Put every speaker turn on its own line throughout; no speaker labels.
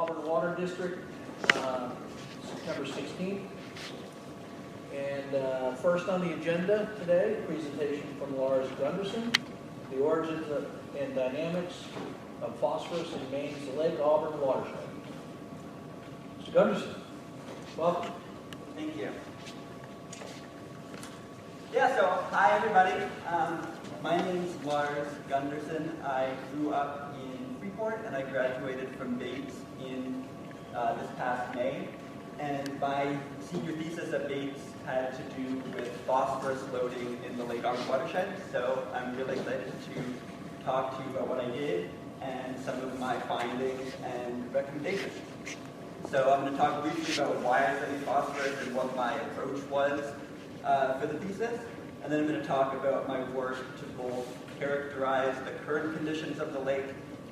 Auburn Water District, September 16th. And first on the agenda today, presentation from Lars Gunderson, the origins and dynamics of phosphorus in Maine's Lake Auburn watershed. Mr. Gunderson, welcome.
Thank you. Yeah, so hi everybody. My name is Lars Gunderson. I grew up in Freeport and I graduated from Bates in this past May. And my senior thesis at Bates had to do with phosphorus loading in the Lake Auburn watershed. So I'm really excited to talk to you about what I did and some of my findings and recommendations. So I'm going to talk briefly about why I studied phosphorus and what my approach was for the thesis. And then I'm going to talk about my work to both characterize the current conditions of the lake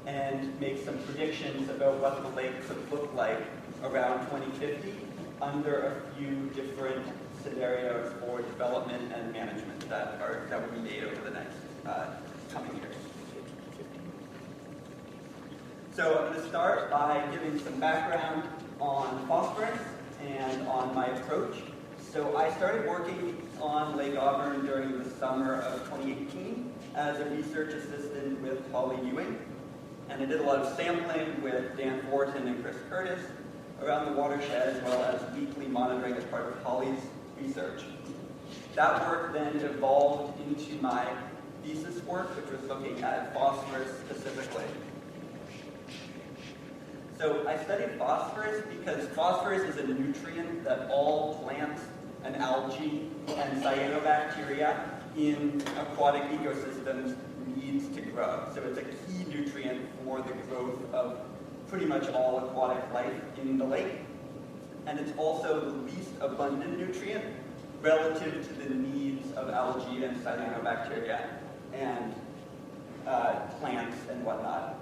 and make some predictions about what the lake could look like around 2050 under a few different scenarios for development and management that will be made over the next coming years. So I'm going to start by giving some background on phosphorus and on my approach. So I started working on Lake Auburn during the summer of 2018 as a research assistant with Holly Ewing. And I did a lot of sampling with Dan Fortin and Chris Curtis around the watershed, as well as weekly monitoring as part of Holly's research. That work then evolved into my thesis work, which was looking at phosphorus specifically. So I studied phosphorus because phosphorus is a nutrient that all plants and algae and cyanobacteria in aquatic ecosystems needs to grow. So it's a key nutrient for the growth of pretty much all aquatic life in the lake. And it's also the least abundant nutrient relative to the needs of algae and cyanobacteria and plants and whatnot.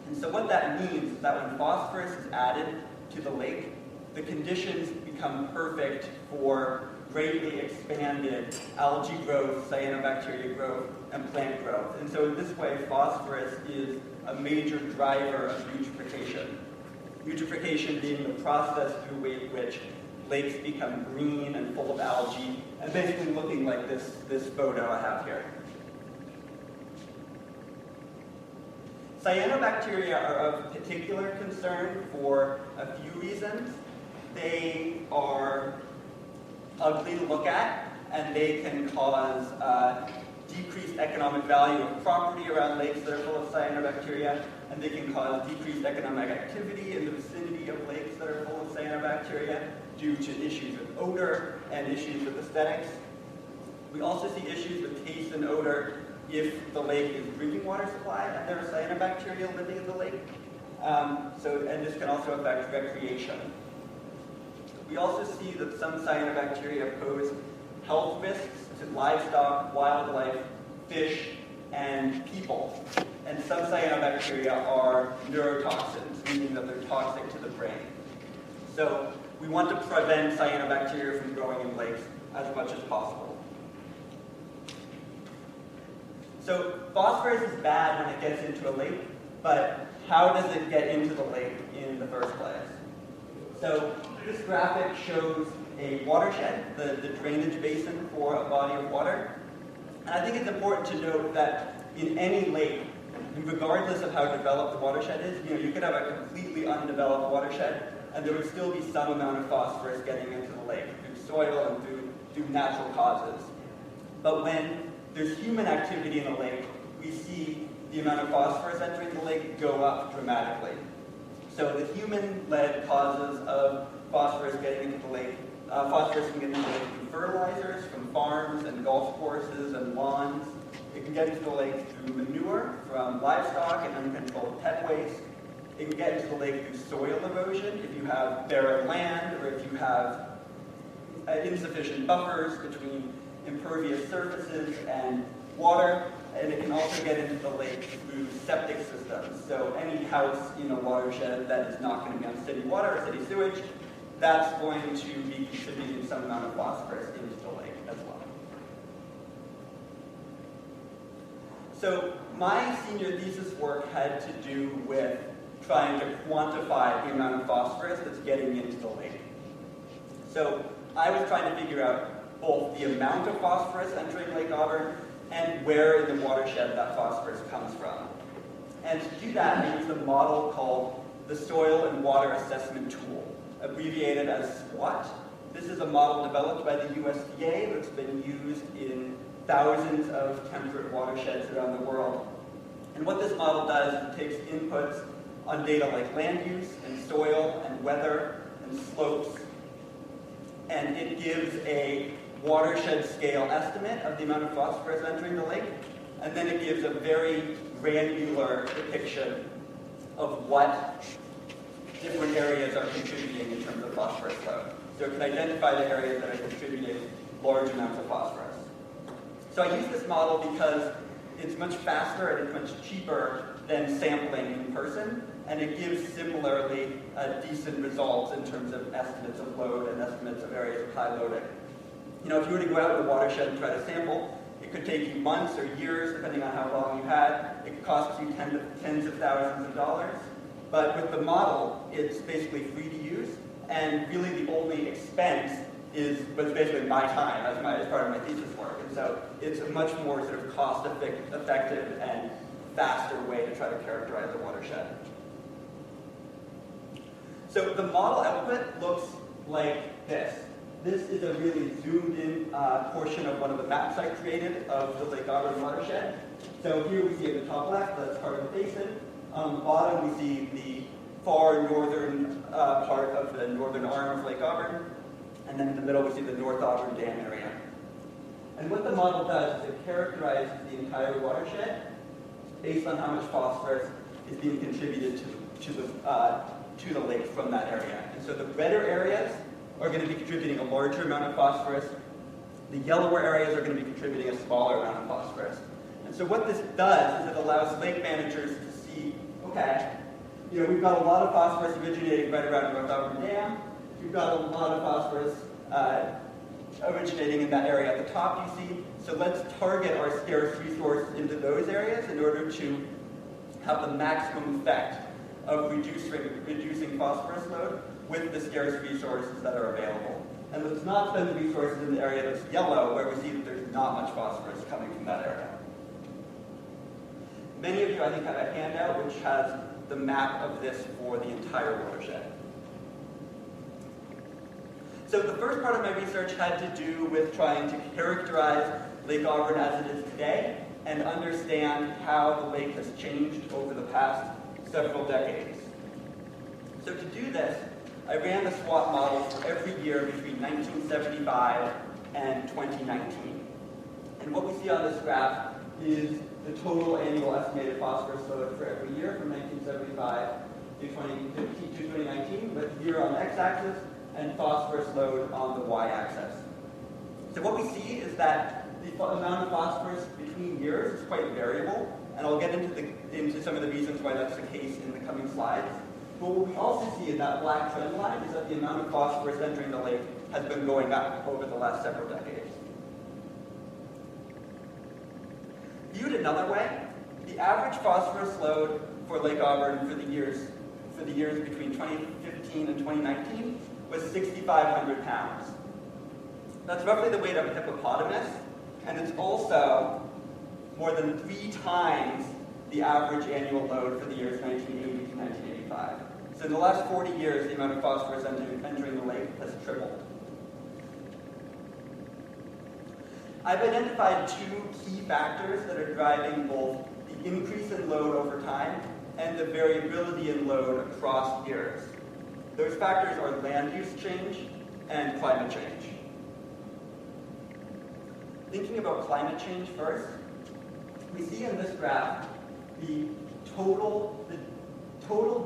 And so what that means is that when phosphorus is added to the lake, the conditions become perfect for greatly expanded algae growth, cyanobacteria growth, and plant growth. And so in this way, phosphorus is a major driver of eutrophication. Eutrophication being the process through which lakes become green and full of algae, and basically looking like this photo I have here. Cyanobacteria are of particular concern for a few reasons. They are ugly to look at, and they can cause decreased economic value of property around lakes that are full of cyanobacteria, and they can cause decreased economic activity in the vicinity of lakes that are full of cyanobacteria due to issues with odor and issues with aesthetics. We also see issues with taste and odor if the lake is drinking water supply and there are cyanobacteria living in the lake. And this can also affect recreation. We also see that some cyanobacteria pose health risks to livestock, wildlife, fish, and people. And some cyanobacteria are neurotoxins, meaning that they're toxic to the brain. So we want to prevent cyanobacteria from growing in lakes as much as possible. So phosphorus is bad when it gets into a lake, but how does it get into the lake in the first place? So this graphic shows a watershed, the drainage basin for a body of water. And I think it's important to note that in any lake, regardless of how developed the watershed is, you could have a completely undeveloped watershed, and there would still be some amount of phosphorus getting into the lake through soil and through natural causes. But when there's human activity in the lake, we see the amount of phosphorus entering the lake go up dramatically. So the human-led causes of phosphorus getting into the lake, phosphorus can get into the lake through fertilizers, from farms and golf courses and lawns. It can get into the lake through manure from livestock and uncontrolled pet waste. It can get into the lake through soil erosion if you have barren land or if you have insufficient buffers between impervious surfaces and water. And it can also get into the lake through septic systems. So any house in a watershed that is not going to be on city water or city sewage, that's going to be contributing some amount of phosphorus into the lake as well. So my senior thesis work had to do with trying to quantify the amount of phosphorus that's getting into the lake. So I was trying to figure out both the amount of phosphorus entering Lake Auburn and where in the watershed that phosphorus comes from. And to do that, I used a model called the Soil and Water Assessment Tool, abbreviated as SWAT. This is a model developed by the USDA that's been used in thousands of temperate watersheds around the world. And what this model does is it takes inputs on data like land use and soil and weather and slopes, and it gives a watershed scale estimate of the amount of phosphorus entering the lake, and then it gives a very granular depiction of what different areas are contributing in terms of phosphorus load. So it can identify the areas that are contributing large amounts of phosphorus. So I use this model because it's much faster and it's much cheaper than sampling in person, and it gives similarly decent results in terms of estimates of load and estimates of areas of high loading. You know, if you were to go out in the watershed and try to sample, it could take you months or years, depending on how long you had. It could cost you tens of thousands of dollars. But with the model, it's basically free to use, and really the only expense was basically my time as part of my thesis work. And so it's a much more sort of cost-effective and faster way to try to characterize the watershed. So the model output looks like this. This is a really zoomed-in portion of one of the maps I created of the Lake Auburn watershed. So here we see at the top left, that's part of the basin. On the bottom, we see the far northern part of the northern arm of Lake Auburn. And then in the middle, we see the North Auburn Dam area. And what the model does is it characterizes the entire watershed based on how much phosphorus is being contributed to the lake from that area. And so the redder areas are going to be contributing a larger amount of phosphorus. The yellower areas are going to be contributing a smaller amount of phosphorus. And so what this does is it allows lake managers to see, okay, you know, we've got a lot of phosphorus originating right around North Auburn Dam. We've got a lot of phosphorus originating in that area at the top, you see. So let's target our scarce resources into those areas in order to have the maximum effect of reducing phosphorus load with the scarce resources that are available. And let's not spend the resources in the area that's yellow, where we see that there's not much phosphorus coming from that area. Many of you, I think, have a handout which has the map of this for the entire watershed. So the first part of my research had to do with trying to characterize Lake Auburn as it is today and understand how the lake has changed over the past several decades. So to do this, I ran the SWOT model for every year between 1975 and 2019. And what we see on this graph is the total annual estimated phosphorus load for every year from 1975 to 2019, with year on the x-axis and phosphorus load on the y-axis. So what we see is that the amount of phosphorus between years is quite variable, and I'll get into some of the reasons why that's the case in the coming slides. But what we also see in that black trend line is that the amount of phosphorus entering the lake has been going up over the last several decades. Viewed another way, the average phosphorus load for Lake Auburn for the years between 2015 and 2019 was 6,500 pounds. That's roughly the weight of a hippopotamus, and it's also more than 3 times the average annual load for the years 1980 to 1985. So in the last 40 years, the amount of phosphorus entering the lake has tripled. I've identified 2 key factors that are driving both the increase in load over time and the variability in load across years. Those factors are land use change and climate change. Thinking about climate change first, we see in this graph the total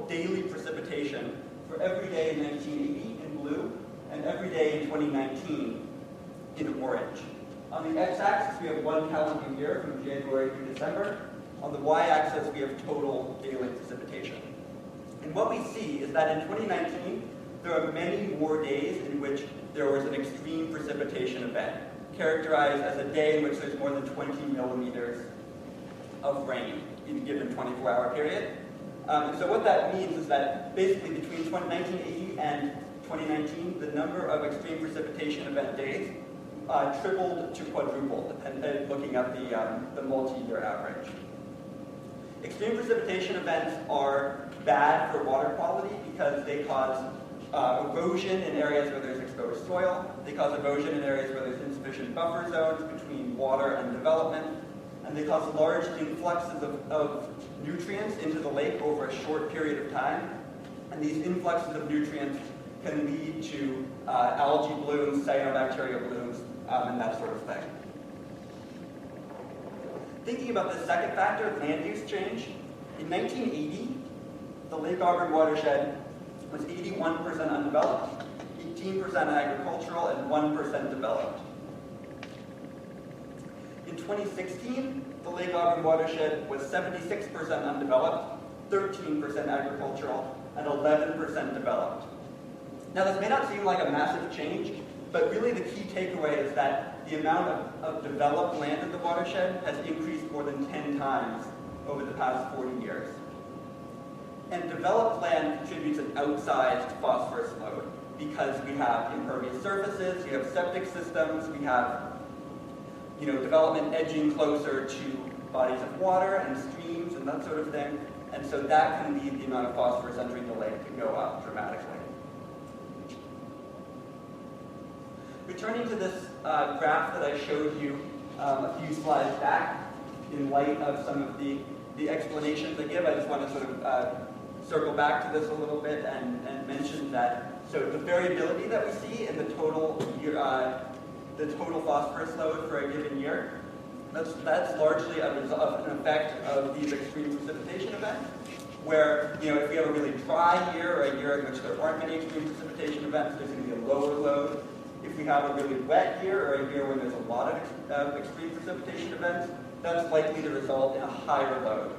daily precipitation for every day in 1980 in blue and every day in 2019 in orange. On the x-axis, we have 1 calendar year from January through December. On the y-axis, we have total daily precipitation. And what we see is that in 2019, there are many more days in which there was an extreme precipitation event, characterized as a day in which there's more than 20 millimeters of rain in a given 24-hour period. So what that means is that basically between 1980 and 2019, the number of extreme precipitation event days tripled to quadrupled, and looking at the multi-year average. Extreme precipitation events are bad for water quality because they cause erosion in areas where there's exposed soil. They cause erosion in areas where there's insufficient buffer zones between water and development. And they cause large influxes of nutrients into the lake over a short period of time. And these influxes of nutrients can lead to algae blooms, cyanobacteria blooms, and that sort of thing. Thinking about the second factor, land use change, in 1980, the Lake Auburn watershed was 81% undeveloped, 18% agricultural, and 1% developed. In 2016, the Lake Auburn watershed was 76% undeveloped, 13% agricultural, and 11% developed. Now, this may not seem like a massive change, but really the key takeaway is that the amount of developed land in the watershed has increased more than 10 times over the past 40 years. And developed land contributes an outsized phosphorus load because we have impervious surfaces, we have septic systems, we have development edging closer to bodies of water and streams and that sort of thing. And so that can lead the amount of phosphorus entering the lake to go up dramatically. Returning to this graph that I showed you a few slides back, in light of some of the explanations I give, I just want to sort of circle back to this a little bit and mention that, so the variability that we see in the total phosphorus load for a given year, that's largely an effect of these extreme precipitation events, where if we have a really dry year or a year in which there aren't many extreme precipitation events, there's going to be a lower load. If we have a really wet year or a year where there's a lot of extreme precipitation events, that's likely to result in a higher load.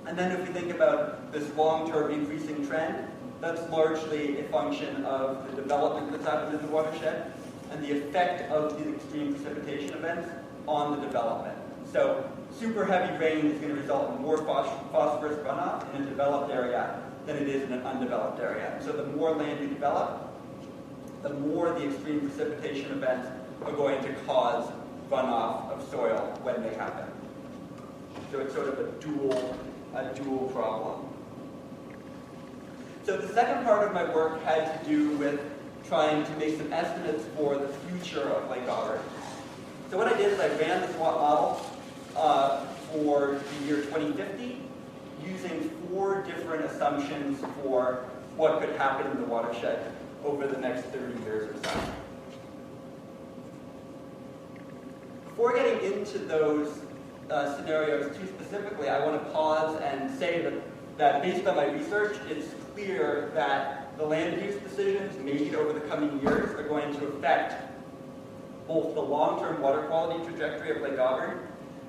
And then if we think about this long-term increasing trend, that's largely a function of the development that's happened in the watershed and the effect of these extreme precipitation events on the development. So super heavy rain is going to result in more phosphorus runoff in a developed area than it is in an undeveloped area. So the more land we develop, the more the extreme precipitation events are going to cause runoff of soil when they happen. So it's sort of a dual problem. So the second part of my work had to do with trying to make some estimates for the future of Lake Auburn. So what I did is I ran the SWOT model for the year 2050 using 4 different assumptions for what could happen in the watershed over the next 30 years or so. Before getting into those scenarios too specifically, I want to pause and say that based on my research, it's clear that the land use decisions made over the coming years are going to affect both the long-term water quality trajectory of Lake Auburn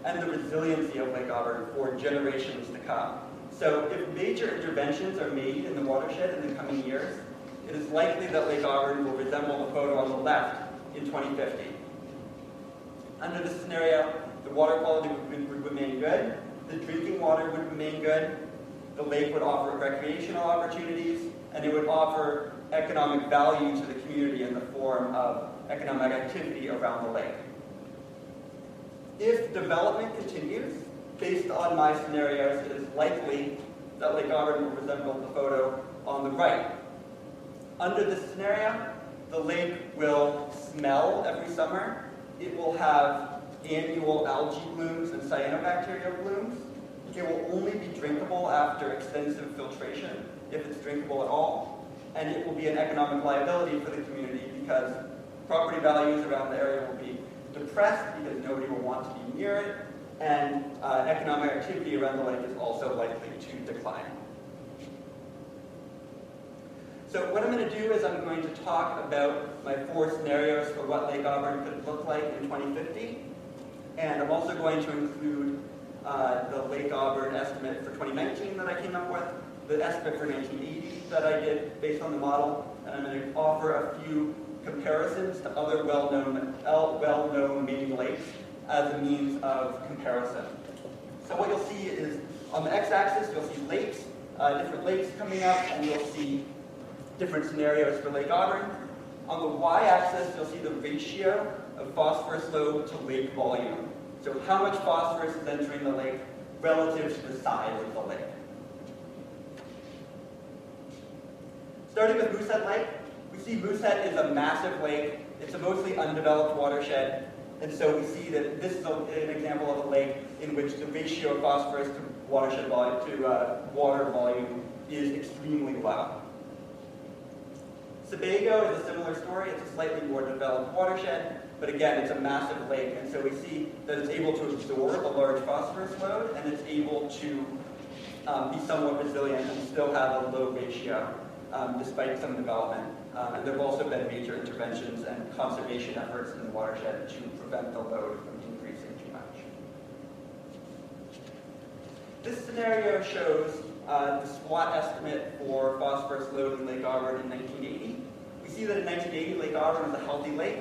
and the resiliency of Lake Auburn for generations to come. So if major interventions are made in the watershed in the coming years, it is likely that Lake Auburn will resemble the photo on the left in 2050. Under this scenario, the water quality would remain good, the drinking water would remain good, the lake would offer recreational opportunities, and it would offer economic value to the community in the form of economic activity around the lake. If development continues, based on my scenarios, it is likely that Lake Auburn will resemble the photo on the right. Under this scenario, the lake will smell every summer. It will have annual algae blooms and cyanobacteria blooms. It will only be drinkable after extensive filtration, if it's drinkable at all. And it will be an economic liability for the community because property values around the area will be depressed because nobody will want to be near it, and economic activity around the lake is also likely to decline. So what I'm going to do is I'm going to talk about my 4 scenarios for what Lake Auburn could look like in 2050. And I'm also going to include the Lake Auburn estimate for 2019 that I came up with, the estimate for 1980 that I did based on the model, and I'm going to offer a few comparisons to other well-known main lakes as a means of comparison. So what you'll see is, on the x-axis, you'll see lakes different lakes coming up, and you'll see different scenarios for Lake Auburn. On the y-axis, you'll see the ratio of phosphorus load to lake volume. So how much phosphorus is entering the lake relative to the size of the lake. Starting with Moosehead Lake, we see Moosehead is a massive lake. It's a mostly undeveloped watershed. And so we see that this is an example of a lake in which the ratio of phosphorus to watershed volume to water volume is extremely low. Sebago is a similar story. It's a slightly more developed watershed, but again, it's a massive lake, and so we see that it's able to absorb a large phosphorus load, and it's able to be somewhat resilient and still have a low ratio, despite some development. And there have also been major interventions and conservation efforts in the watershed to prevent the load from increasing too much. This scenario shows the SWOT estimate for phosphorus load in Lake Auburn in 1980. We see that in 1980, Lake Auburn was a healthy lake.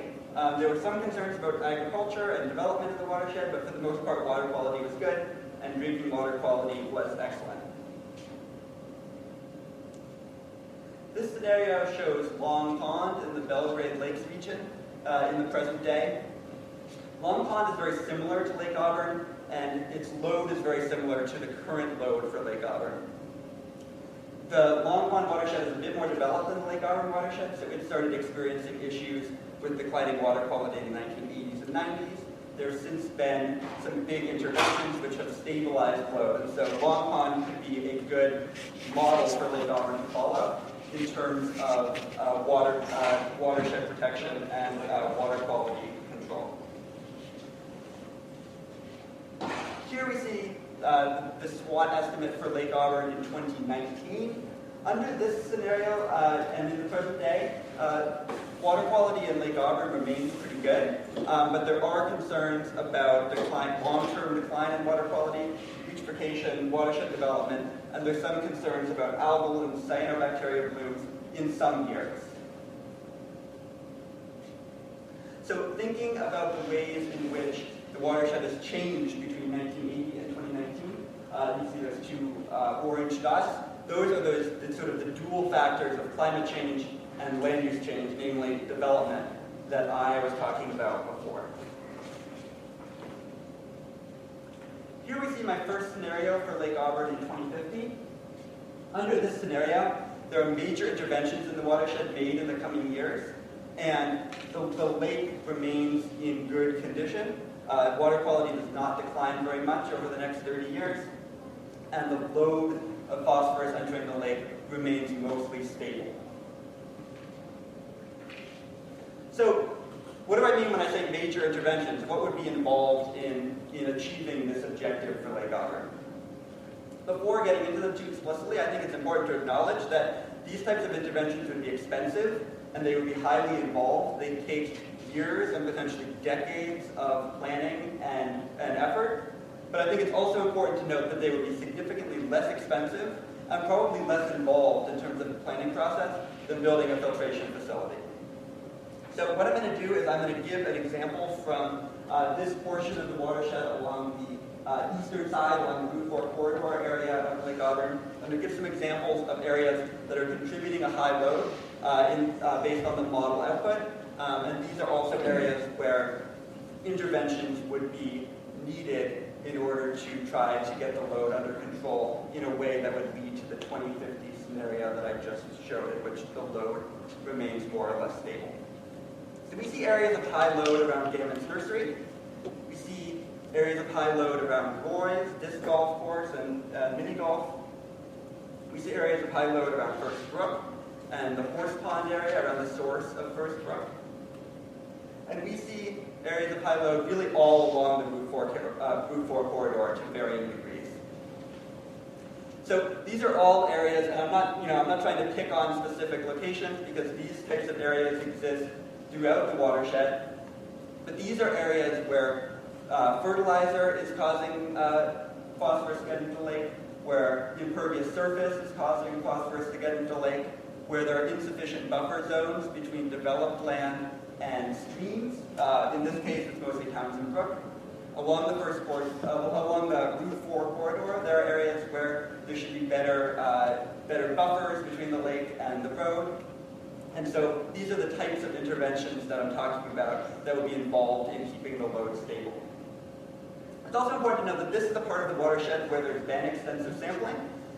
There were some concerns about agriculture and development of the watershed, but for the most part, water quality was good, and drinking water quality was excellent. This scenario shows Long Pond in the Belgrade Lakes region in the present day. Long Pond is very similar to Lake Auburn, and its load is very similar to the current load for Lake Auburn. The Long Pond watershed is a bit more developed than the Lake Auburn watershed, so it started experiencing issues with declining water quality in the 1980s and 90s. There's since been some big interventions which have stabilized load, and so Long Pond could be a good model for Lake Auburn to follow in terms of watershed protection and water quality control. Here we see the SWOT estimate for Lake Auburn in 2019. Under this scenario, and in the present day, water quality in Lake Auburn remains pretty good, but there are concerns about long-term decline in water quality, eutrophication, watershed development, and there's some concerns about algal and cyanobacteria blooms in some years. So thinking about the ways in which the watershed has changed between 1980 and 2019, you see those two orange dots. Those are the dual factors of climate change and land use change, namely development, that I was talking about before. Here we see my first scenario for Lake Auburn in 2050. Under this scenario, there are major interventions in the watershed made in the coming years, and the lake remains in good condition. Water quality does not decline very much over the next 30 years, and the load of phosphorus entering the lake remains mostly stable. So, what do I mean when I say major interventions? What would be involved in achieving this objective for Lake Auburn? Before getting into them too explicitly, I think it's important to acknowledge that these types of interventions would be expensive and they would be highly involved. They'd take years and potentially decades of planning and effort. But I think it's also important to note that they would be significantly less expensive and probably less involved in terms of the planning process than building a filtration facility. So what I'm going to do is I'm going to give an example from this portion of the watershed along the eastern side, along the Route 4 corridor area of Lake Auburn. I'm going to give some examples of areas that are contributing a high load based on the model output. And these are also areas where interventions would be needed in order to try to get the load under control in a way that would lead to the 2050 scenario that I just showed, in which the load remains more or less stable. So we see areas of high load around Gammons Nursery. We see areas of high load around Roy's, disc golf course, and mini golf. We see areas of high load around First Brook and the Horse Pond area around the source of First Brook. And we see areas of high load really all along the Route 4 corridor to varying degrees. So these are all areas, and I'm not trying to pick on specific locations because these types of areas exist throughout the watershed. But these are areas where fertilizer is causing phosphorus to get into the lake, where impervious surface is causing phosphorus to get into the lake, where there are insufficient buffer zones between developed land and streams. In this case, it's mostly Townsend Brook. Along the Route 4 corridor, there are areas where there should be better provide buffers between the lake and the road. And so these are the types of interventions that I'm talking about that will be involved in keeping the load stable. It's also important to note that this is the part of the watershed where there's been extensive sampling.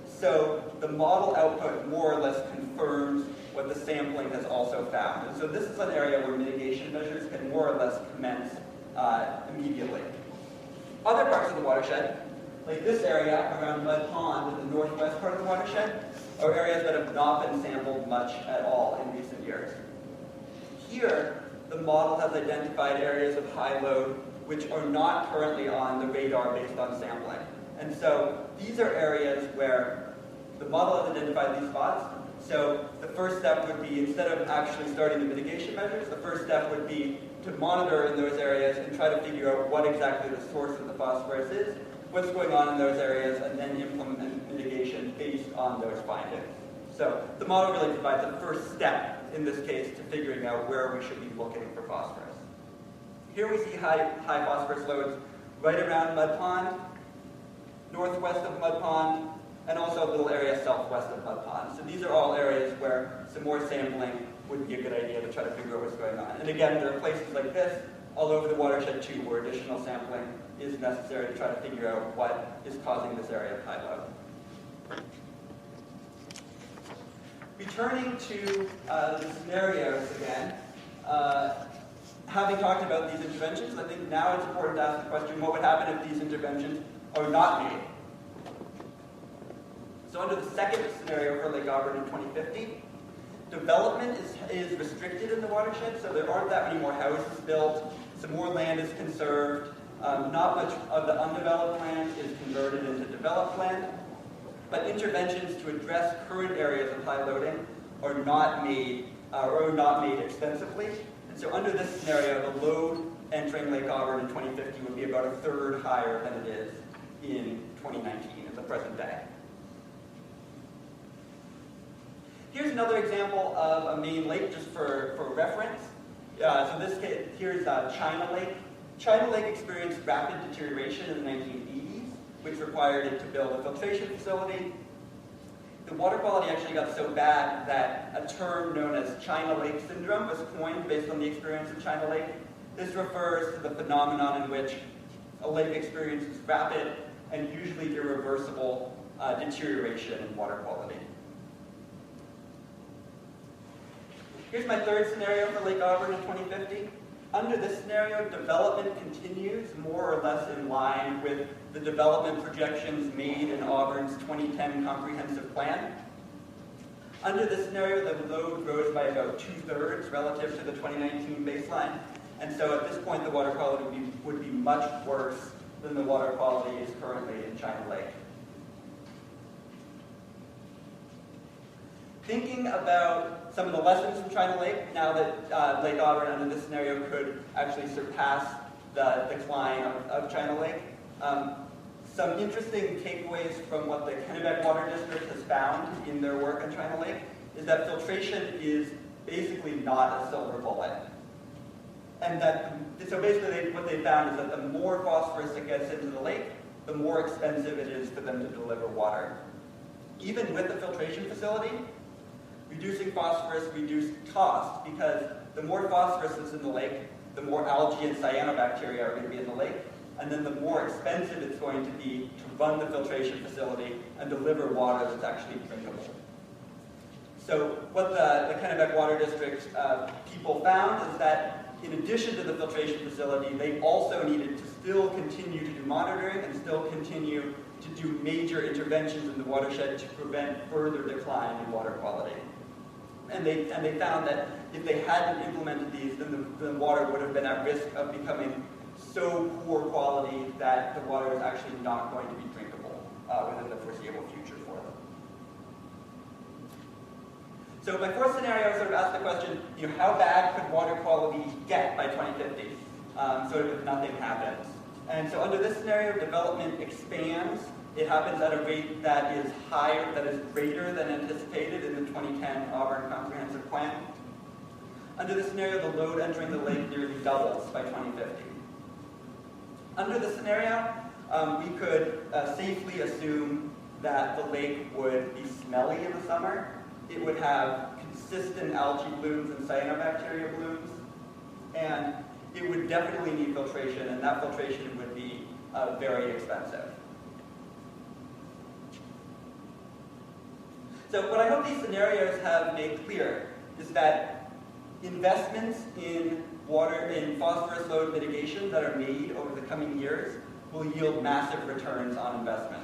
So the model output more or less confirms what the sampling has also found. And so this is an area where mitigation measures can more or less commence immediately. Other parts of the watershed, like this area around Mud Pond in the northwest part of the watershed, are areas that have not been sampled much at all in recent years. Here, the model has identified areas of high load which are not currently on the radar based on sampling. And so these are areas where the model has identified these spots. So the first step would be, instead of actually starting the mitigation measures, the first step would be to monitor in those areas and try to figure out what exactly the source of the phosphorus is, what's going on in those areas, and then implement mitigation based on those findings. So the model really provides the first step, in this case, to figuring out where we should be looking for phosphorus. Here we see high phosphorus loads right around Mud Pond, northwest of Mud Pond, and also a little area southwest of Mud Pond. So these are all areas where some more sampling would be a good idea to try to figure out what's going on. And again, there are places like this all over the watershed too where additional sampling is necessary to try to figure out what is causing this area of high load. Returning to the scenarios again, having talked about these interventions, I think now it's important to ask the question, what would happen if these interventions are not made? So under the second scenario for Lake Auburn in 2050, development is restricted in the watershed, so there aren't that many more houses built, some more land is conserved, not much of the undeveloped land is converted into developed land, but interventions to address current areas of high loading are not made extensively. And so under this scenario, the load entering Lake Auburn in 2050 would be about a third higher than it is in 2019, in the present day. Here's another example of a main lake, just for reference. So this case, here's China Lake. China Lake experienced rapid deterioration in the 1980s, which required it to build a filtration facility. The water quality actually got so bad that a term known as China Lake syndrome was coined based on the experience of China Lake. This refers to the phenomenon in which a lake experiences rapid and usually irreversible deterioration in water quality. Here's my third scenario for Lake Auburn in 2050. Under this scenario, development continues more or less in line with the development projections made in Auburn's 2010 comprehensive plan. Under this scenario, the load grows by about 2/3 relative to the 2019 baseline. And so at this point, the water quality would be much worse than the water quality is currently in China Lake. Thinking about some of the lessons from China Lake, now that Lake Auburn under this scenario could actually surpass the decline of China Lake, some interesting takeaways from what the Kennebec Water District has found in their work on China Lake is that filtration is basically not a silver bullet. And so basically what they found is that the more phosphorus that gets into the lake, the more expensive it is for them to deliver water. Even with the filtration facility, reducing phosphorus reduced cost, because the more phosphorus that's in the lake, the more algae and cyanobacteria are going to be in the lake, and then the more expensive it's going to be to run the filtration facility and deliver water that's actually drinkable. So what the Kennebec Water District people found is that in addition to the filtration facility, they also needed to still continue to do monitoring and still continue to do major interventions in the watershed to prevent further decline in water quality. And they found that if they hadn't implemented these, then the water would have been at risk of becoming so poor quality that the water is actually not going to be drinkable within the foreseeable future for them. So my fourth scenario sort of asked the question, how bad could water quality get by 2050? Sort of if nothing happens. And so under this scenario, development expands. It happens at a rate that is higher, that is greater than anticipated in the 2010 Auburn Comprehensive Plan. Under this scenario, the load entering the lake nearly doubles by 2050. Under this scenario, we could safely assume that the lake would be smelly in the summer. It would have consistent algae blooms and cyanobacteria blooms, and it would definitely need filtration, and that filtration would be very expensive. So what I hope these scenarios have made clear is that investments in phosphorus load mitigation that are made over the coming years will yield massive returns on investment.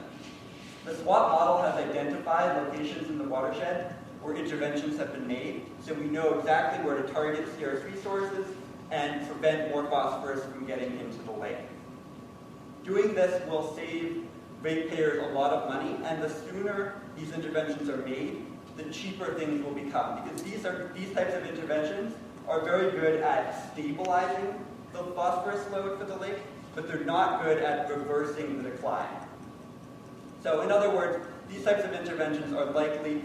The SWAP model has identified locations in the watershed where interventions have been made, so we know exactly where to target scarce resources and prevent more phosphorus from getting into the lake. Doing this will save ratepayers a lot of money, and the sooner these interventions are made, the cheaper things will become, because these types of interventions are very good at stabilizing the phosphorus load for the lake, but they're not good at reversing the decline. So in other words, these types of interventions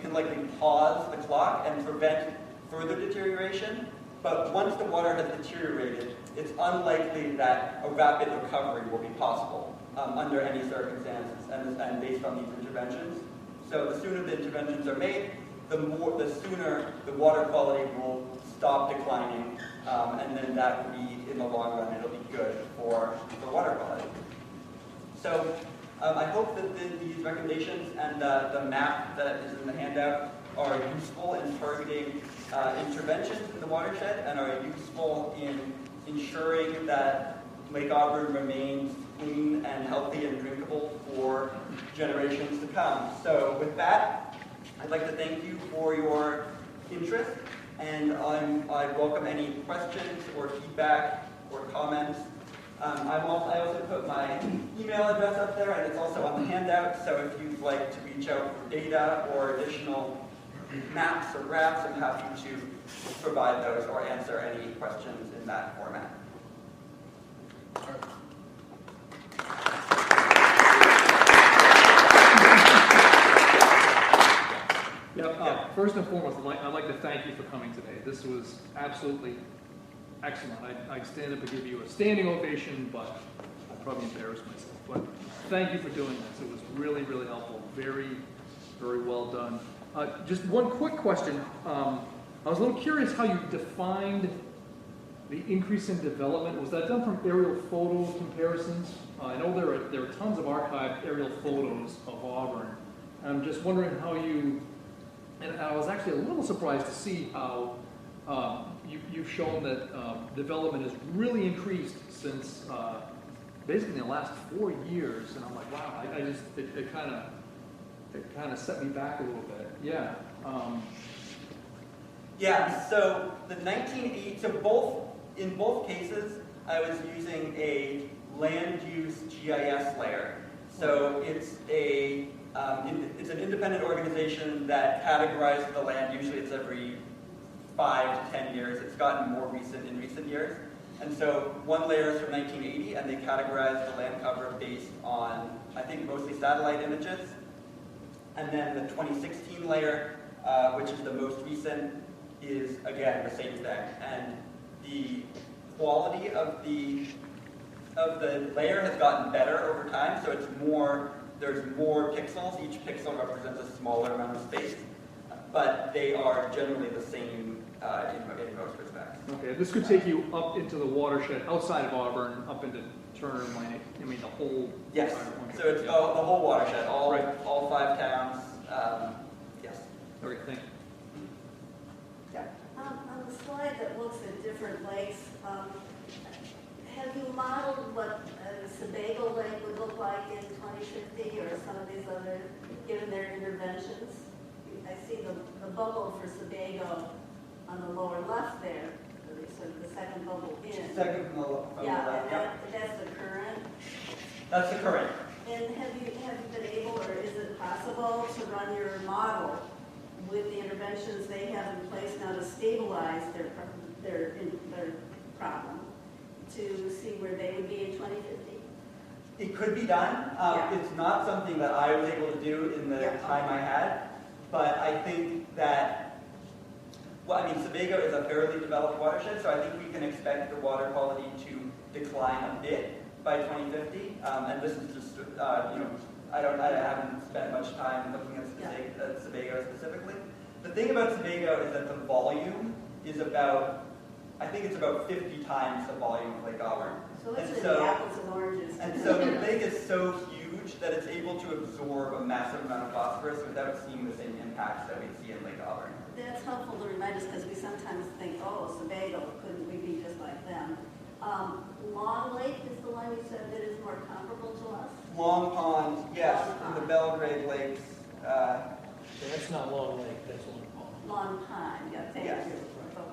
can likely pause the clock and prevent further deterioration, but once the water has deteriorated, it's unlikely that a rapid recovery will be possible under any circumstances and based on these interventions. So the sooner the interventions are made, the sooner the water quality will stop declining, and then that will be, in the long run, it'll be good for water quality. So I hope that these recommendations and the map that is in the handout are useful in targeting interventions in the watershed and are useful in ensuring that Lake Auburn remains clean and healthy and drinkable for generations to come. So with that, I'd like to thank you for your interest, and I welcome any questions or feedback or comments. I also put my email address up there, and it's also on the handout, so if you'd like to reach out for data or additional maps or graphs, I'm happy to provide those or answer any questions in that format.
First and foremost, I'd like to thank you for coming today. This was absolutely excellent. I'd stand up and give you a standing ovation, but I'd probably embarrass myself. But thank you for doing this. It was really, really helpful. Very, very well done. Just one quick question. I was a little curious how you defined the increase in development. Was that done from aerial photo comparisons? I know there are tons of archived aerial photos of Auburn. I'm just wondering how you, and I was actually a little surprised to see how you've shown that development has really increased since basically in the last 4 years. And I'm like, wow, it kind of set me back a little bit. Yeah.
Yeah, so the 1980, in both cases, I was using a land use GIS layer. So it's an independent organization that categorizes the land. Usually it's every 5 to 10 years. It's gotten more recent in recent years. And so one layer is from 1980, and they categorize the land cover based on, I think, mostly satellite images. And then the 2016 layer, which is the most recent, is, again, the same thing. And the quality of the layer has gotten better over time, so there's more pixels. Each pixel represents a smaller amount of space, but they are generally the same in most respects.
Okay, this could take you up into the watershed outside of Auburn, up into Turner, the whole...
Yes, so it's the whole watershed, all 5 towns, yes.
Okay, thank you.
Yeah.
On the slide that looks at different lakes, have you modeled what Sebago Lake would look like in 2050 or some of these other, given their interventions? I see the bubble for Sebago on the lower left there, sort of the second bubble in.
Second from the left.
Yeah, that's the current.
That's the current.
And have you been able, or is it possible to run your model with the interventions they have in place now to stabilize their problem, to see where they would be in 2050?
It could be done. It's not something that I was able to do in the time I had, but I think that, Sebago is a fairly developed watershed, so I think we can expect the water quality to decline a bit by 2050, and this is just I haven't spent much time looking at Sebago specifically. The thing about Sebago is that the volume is about, I think it's about 50 times the volume of Lake Auburn.
So it's the apples and oranges.
And so the lake is so huge that it's able to absorb a massive amount of phosphorus without seeing the same impacts that we see in Lake Auburn.
That's helpful to remind us because we sometimes think, oh, Sebago, couldn't we be just like them? Long Lake is the one you said that is more comparable to us?
Long Pond, yes,
Long Pond.
and the Belgrade Lakes.
That's not Long Lake, that's Long Pond.
Long Pond, yeah, thank
Yes.
you.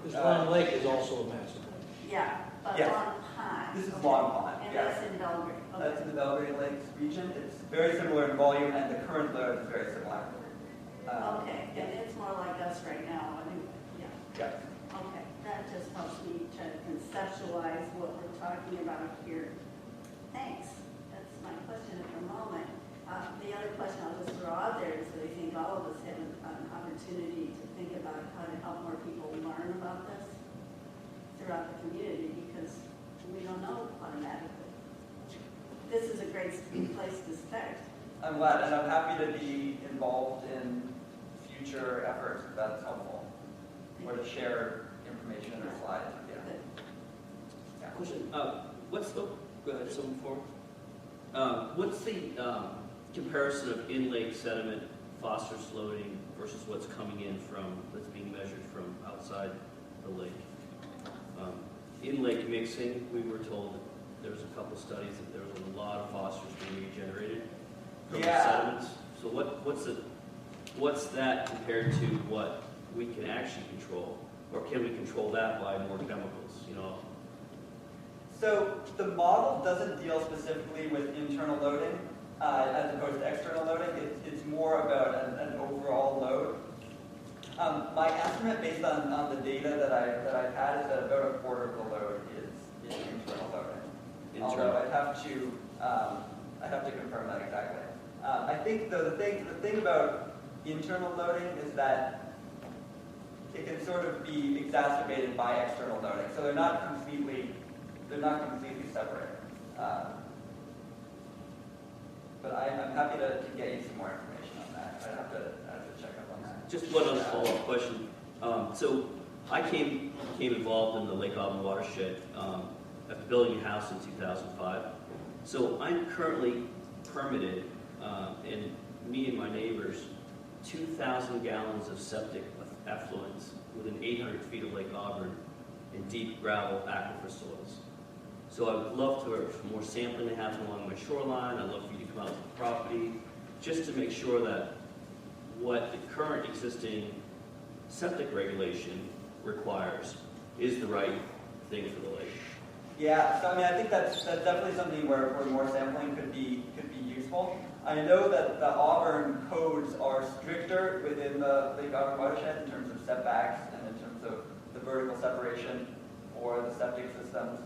Because Long Lake is also a massive lake.
Yeah, but
Yes.
Long Pond.
This is
okay.
Long Pond,
And
yes.
that's in Belgrade. Okay.
That's in the Belgrade Lakes region. It's very similar in volume, and the current load is very similar.
Okay, and it's more like us right now, I think, yeah.
Yes.
Okay, that just helps me try to conceptualize what we're talking about here. Thanks, that's my question at the moment. The other question I'll just throw out there is that I think all of us have an opportunity to think about how to help more people learn about this throughout the community because we don't know automatically. This is a great place to start.
I'm glad, and I'm happy to be involved in future efforts if that's helpful, or to share information or slides. Yeah.
Good.
Yeah.
Question, go ahead, someone forward. What's the comparison of in-lake sediment phosphorus loading versus what's coming in that's being measured from outside the lake? In-lake mixing, we were told that there's a couple studies that there was a lot of phosphorus being regenerated from the sediments. So what's that compared to what we can actually control? Or can we control that by more chemicals,
So the model doesn't deal specifically with internal loading as opposed to external loading. It's more about an overall load. My estimate based on the data that I've had is that about a quarter of the load is internal loading. Although I have to confirm that exactly. I think though the thing about internal loading is that it can sort of be exacerbated by external loading. So they're not completely separate. But I'm happy to get you some more information on that. I'd have to check up on that.
Just one other follow-up question. So I became involved in the Lake Auburn watershed after building a house in 2005. So I'm currently permitted, and me and my neighbors, 2,000 gallons of septic effluents within 800 feet of Lake Auburn in deep gravel aquifer soils. So I would love for more sampling to happen along my shoreline. I'd love for you to come out to the property just to make sure that what the current existing septic regulation requires is the right thing for the lake.
Yeah, so I think that's definitely something where more sampling could be useful. I know that the Auburn codes are stricter within the Lake Auburn watershed in terms of setbacks and in terms of the vertical separation for the septic systems.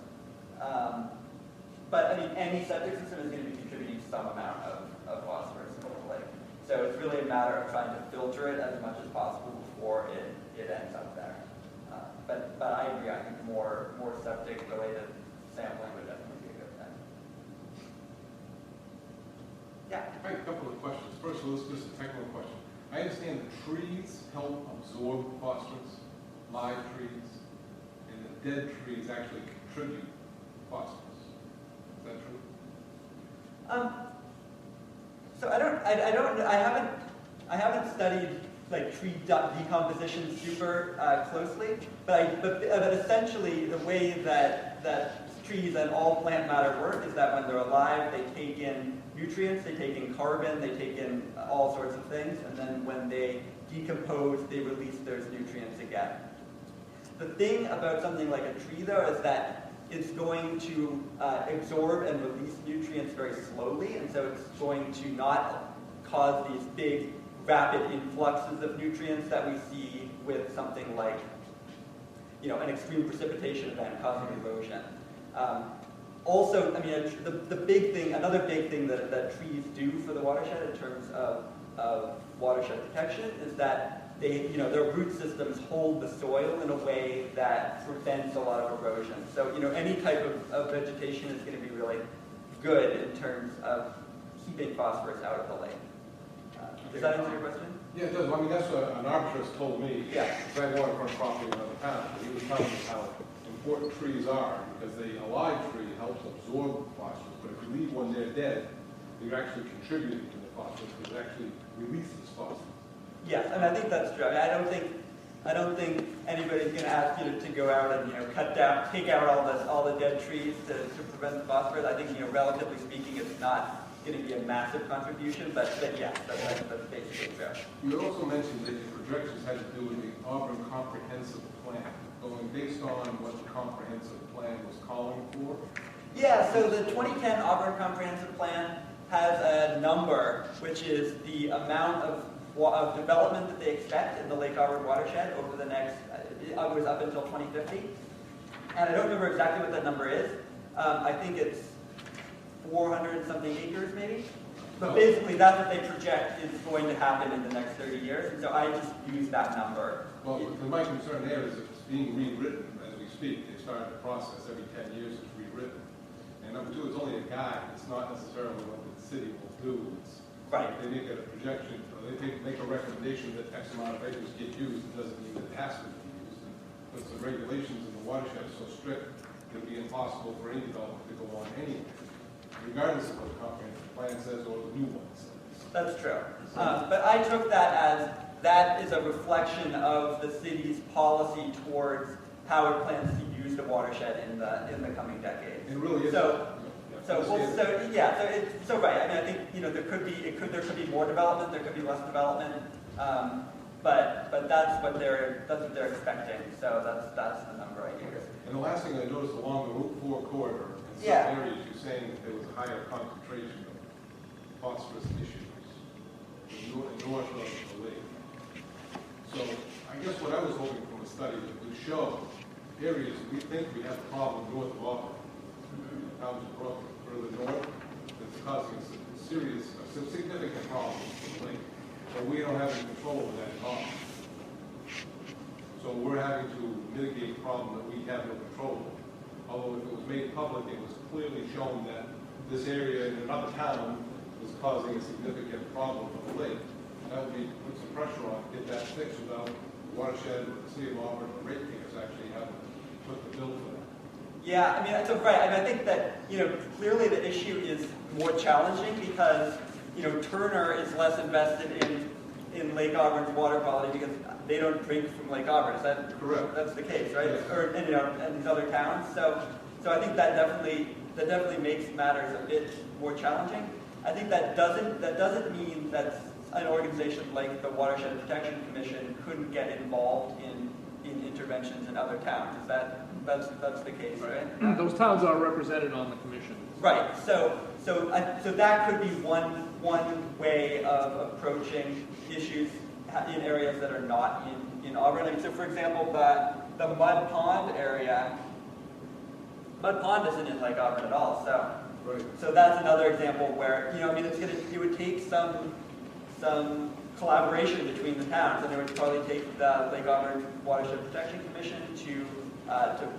But any septic system is going to be contributing some amount of phosphorus into the lake. So it's really a matter of trying to filter it as much as possible before it ends up there. But I agree, I think more septic related sampling would definitely be a good thing. Yeah.
I have a couple of questions. First of all, this is a technical question. I understand the trees help absorb phosphorus, live trees, and the dead trees actually contribute phosphorus. Is that true?
So I haven't studied like tree decomposition super closely, but essentially the way that trees and all plant matter work is that when they're alive, they take in nutrients, they take in carbon, they take in all sorts of things, and then when they decompose, they release those nutrients again. The thing about something like a tree, though, is that it's going to absorb and release nutrients very slowly, and so it's going to not cause these big, rapid influxes of nutrients that we see with something like, an extreme precipitation event causing erosion. Also, the big thing, another big thing that trees do for the watershed in terms of watershed protection is that their root systems hold the soil in a way that prevents a lot of erosion. So, any type of vegetation is going to be really good in terms of keeping phosphorus out of the lake. Does that answer your question?
Yeah, it does. I mean, that's what an arborist told me.
Yeah.
Because I waterfront property in another town. He was telling me how important trees are, because a live tree helps absorb phosphorus, but if you leave one there dead, you're actually contributing to the phosphorus, because it actually releases phosphorus.
Yes, and I think that's true. I mean, I don't think anybody's going to ask you to go out and take out all the dead trees to prevent the phosphorus. I think relatively speaking, it's not going to be a massive contribution, but yes, that's basically true.
You also mentioned that your projections had to do with the Auburn Comprehensive Plan, going based on what the comprehensive plan was calling for.
Yeah, so the 2010 Auburn Comprehensive Plan has a number, which is the amount of development that they expect in the Lake Auburn watershed over the next, it was up until 2050. And I don't remember exactly what that number is. I think it's 400 something acres maybe. But basically that's what they project is going to happen in the next 30 years. And so I just use that number.
Well, my concern there is it's being rewritten as we speak. They started the process every 10 years, it's rewritten. And number two, it's only a guide. It's not necessarily what the city will do. It's,
right.
They make a projection, or they make a recommendation that X amount of acres get used. It doesn't mean that it has to be used. And because the regulations in the watershed are so strict, it would be impossible for any development to go on anywhere, regardless of what the comprehensive plan says or the new one says.
That's true. But I took that as that is a reflection of the city's policy towards how it plans to use the watershed in the coming decades.
It really is.
So right. I mean, I think there could be more development, there could be less development, but that's what they're expecting. So that's the number I use.
And the last thing I noticed along the Route 4 corridor, in some areas you're saying that there was a higher concentration of phosphorus issues north of the lake. So I guess what I was hoping from a study that would show areas we think we have a problem north of Auburn, towns further north, that's causing some significant problems for the lake. But we don't have any control of that problem. So we're having to mitigate a problem that we have no control of. Although if it was made public, it was clearly shown that this area in another town was causing a significant problem for the lake. That would be put some pressure on to get that fixed without the watershed or the city of Auburn or ratepayers actually having to put the bill for that.
Yeah, I mean, so right. I mean, I think that clearly the issue is more challenging because Turner is less invested in Lake Auburn's water quality because they don't drink from Lake Auburn. Is that
correct?
That's the case, right?
Yes.
Or and these other towns. So I think that definitely makes matters a bit more challenging. I think that doesn't mean that an organization like the Watershed Protection Commission couldn't get involved in interventions in other towns. That's the case, right?
Those towns are represented on the commission.
Right. So that could be one way of approaching issues in areas that are not in Auburn. I mean, so for example, the Mud Pond area, Mud Pond isn't in Lake Auburn at all. So that's another example where I mean it would take some collaboration between the towns, and it would probably take the Lake Auburn Watershed Protection Commission to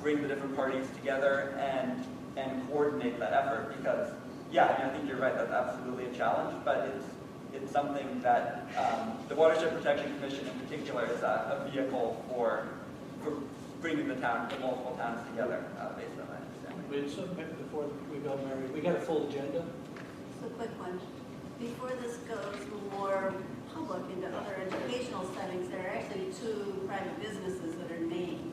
bring the different parties together and coordinate that effort. Because I think you're right, that's absolutely a challenge, but it's something that the Watershed Protection Commission in particular is a vehicle for bringing the multiple towns together based on my understanding.
Wait, so before we go, Mary, we got a full agenda?
Just a quick one. Before this goes more public into other educational settings, there are actually two private businesses that are named,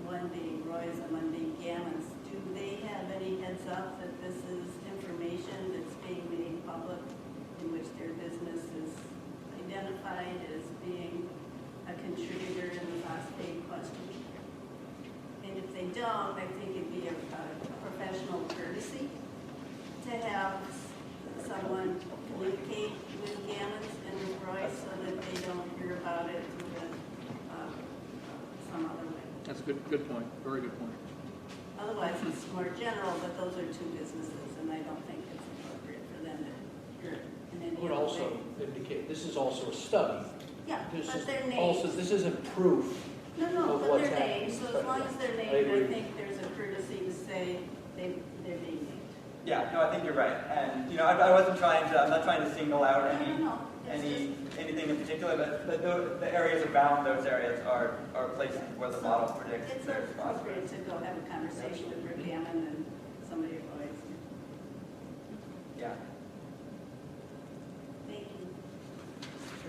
one being Roy's and one being Gammon's. Do they have any heads up that this is information that's being made public in which their business is identified as being a contributor in the phosphate question? And if they don't, I think it'd be a professional courtesy to have someone communicate with Gammon's and with Royce so that they don't hear about it through some other way.
That's a good point. Very good point.
Otherwise, it's more general, but those are two businesses, and I don't think it's appropriate for them to hear it in any
I would
other
also
way.
indicate, this is also a study.
Yeah,
This
but
is
they're named.
also, this isn't proof.
No,
of
but
what's
they're
happening.
named, so as long as they're
I
named, I
agree.
think there's a courtesy to say they're being named.
Yeah, no, I think you're right. And, I wasn't I'm not trying to single out
No.
anything in particular, but the areas around those areas are places where the model predicts
It's
there's
appropriate
phosphorus.
to go have a conversation with Rick Hammond and somebody avoids.
Yeah.
Thank you.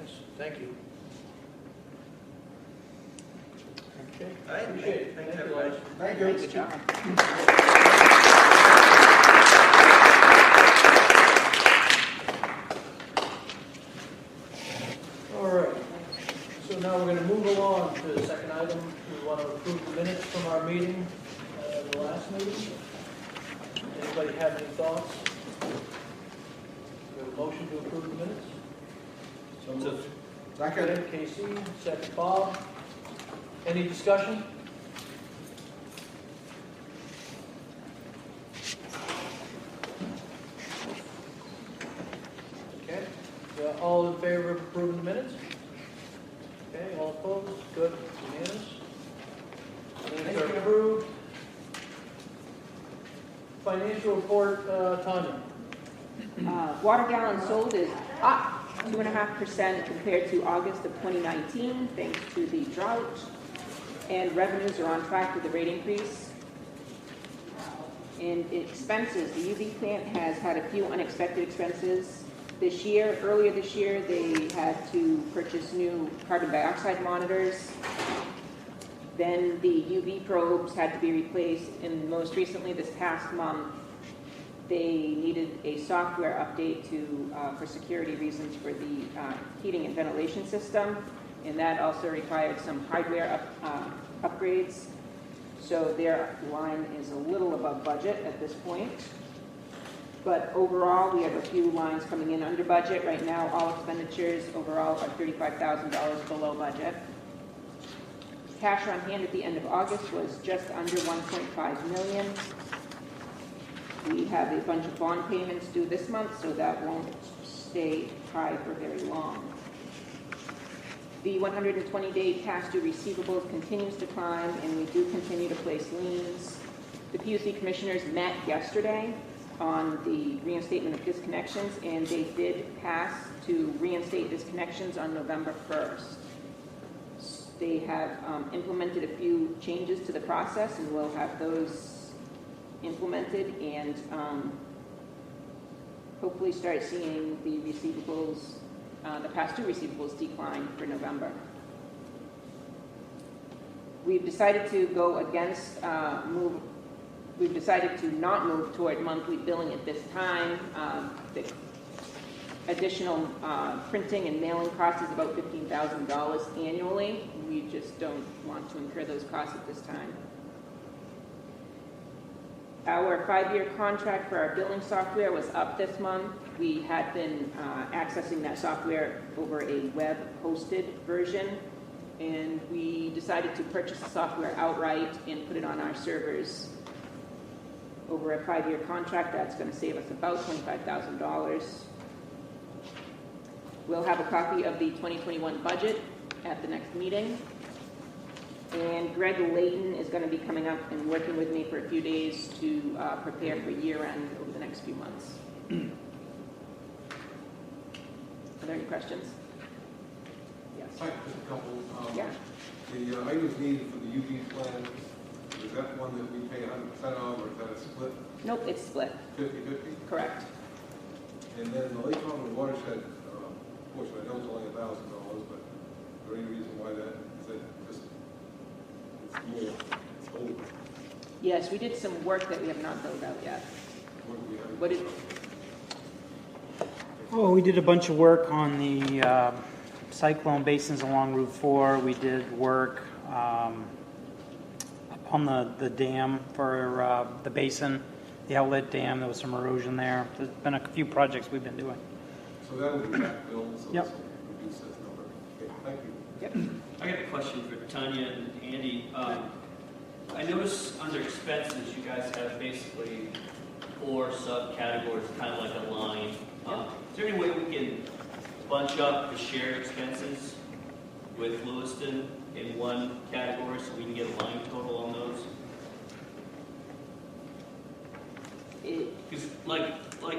Yes, thank you. Okay.
All right.
Appreciate it.
Thanks,
Thank you,
everybody.
Lars.
Thank you.
Good job.
All right, so now we're going to move along to the second item. We want to approve the minutes from our meeting, the last meeting. Anybody have any thoughts? We have a motion to approve the minutes?
So moved.
Second, Casey, second Bob. Any discussion? Okay, all in favor of approving the minutes? Okay, all opposed? Good, unanimous. Minutes are approved. Financial report, Tanya.
Water gallons sold is up 2.5% compared to August of 2019, thanks to the drought. And revenues are on track with the rate increase. And expenses, the UV plant has had a few unexpected expenses this year. Earlier this year, they had to purchase new carbon dioxide monitors. Then the UV probes had to be replaced, and most recently, this past month, they needed a software update for security reasons for the heating and ventilation system, and that also required some hardware upgrades. So their line is a little above budget at this point. But overall, we have a few lines coming in under budget. Right now, all expenditures overall are $35,000 below budget. Cash on hand at the end of August was just under $1.5 million. We have a bunch of bond payments due this month, so that won't stay high for very long. The 120-day past due receivables continues to climb, and we do continue to place liens. The PUC commissioners met yesterday on the reinstatement of disconnections, and they did pass to reinstate disconnections on November 1st. They have implemented a few changes to the process, and we'll have those implemented and hopefully start seeing the receivables, the past due receivables decline for November. We've decided to go against we've decided to not move toward monthly billing at this time. The additional printing and mailing costs is about $15,000 annually. We just don't want to incur those costs at this time. Our 5-year contract for our billing software was up this month. We had been accessing that software over a web-hosted version, and we decided to purchase the software outright and put it on our servers. Over a 5-year contract, that's going to save us about $25,000. We'll have a copy of the 2021 budget at the next meeting. And Greg Layton is going to be coming up and working with me for a few days to prepare for year-end over the next few months. Are there any questions? Yes.
Just a couple.
Yeah.
The items needed for the UV plan, is that one that we pay 100% of, or is that a split,
Nope, it's split.
50/50?
Correct.
And then the Lake Auburn watershed portion, I know it's only $1,000, but is there any reason why that, is that just, it's more, it's older?
Yes, we did some work that we have not filled out yet.
What do we have?
What did,
Oh, we did a bunch of work on the cyclone basins along Route 4. We did work up on the dam for the basin, the outlet dam. There was some erosion there. There's been a few projects we've been doing.
So that will be back billed, so
Yep.
this will reduce this number. Okay, thank you.
yep.
I got a question for Tanya and Andy. I noticed under expenses, you guys have basically 4 subcategories, kind of like a line. Is there any way we can bunch up the shared expenses with Lewiston in one category so we can get a line total on those? Because like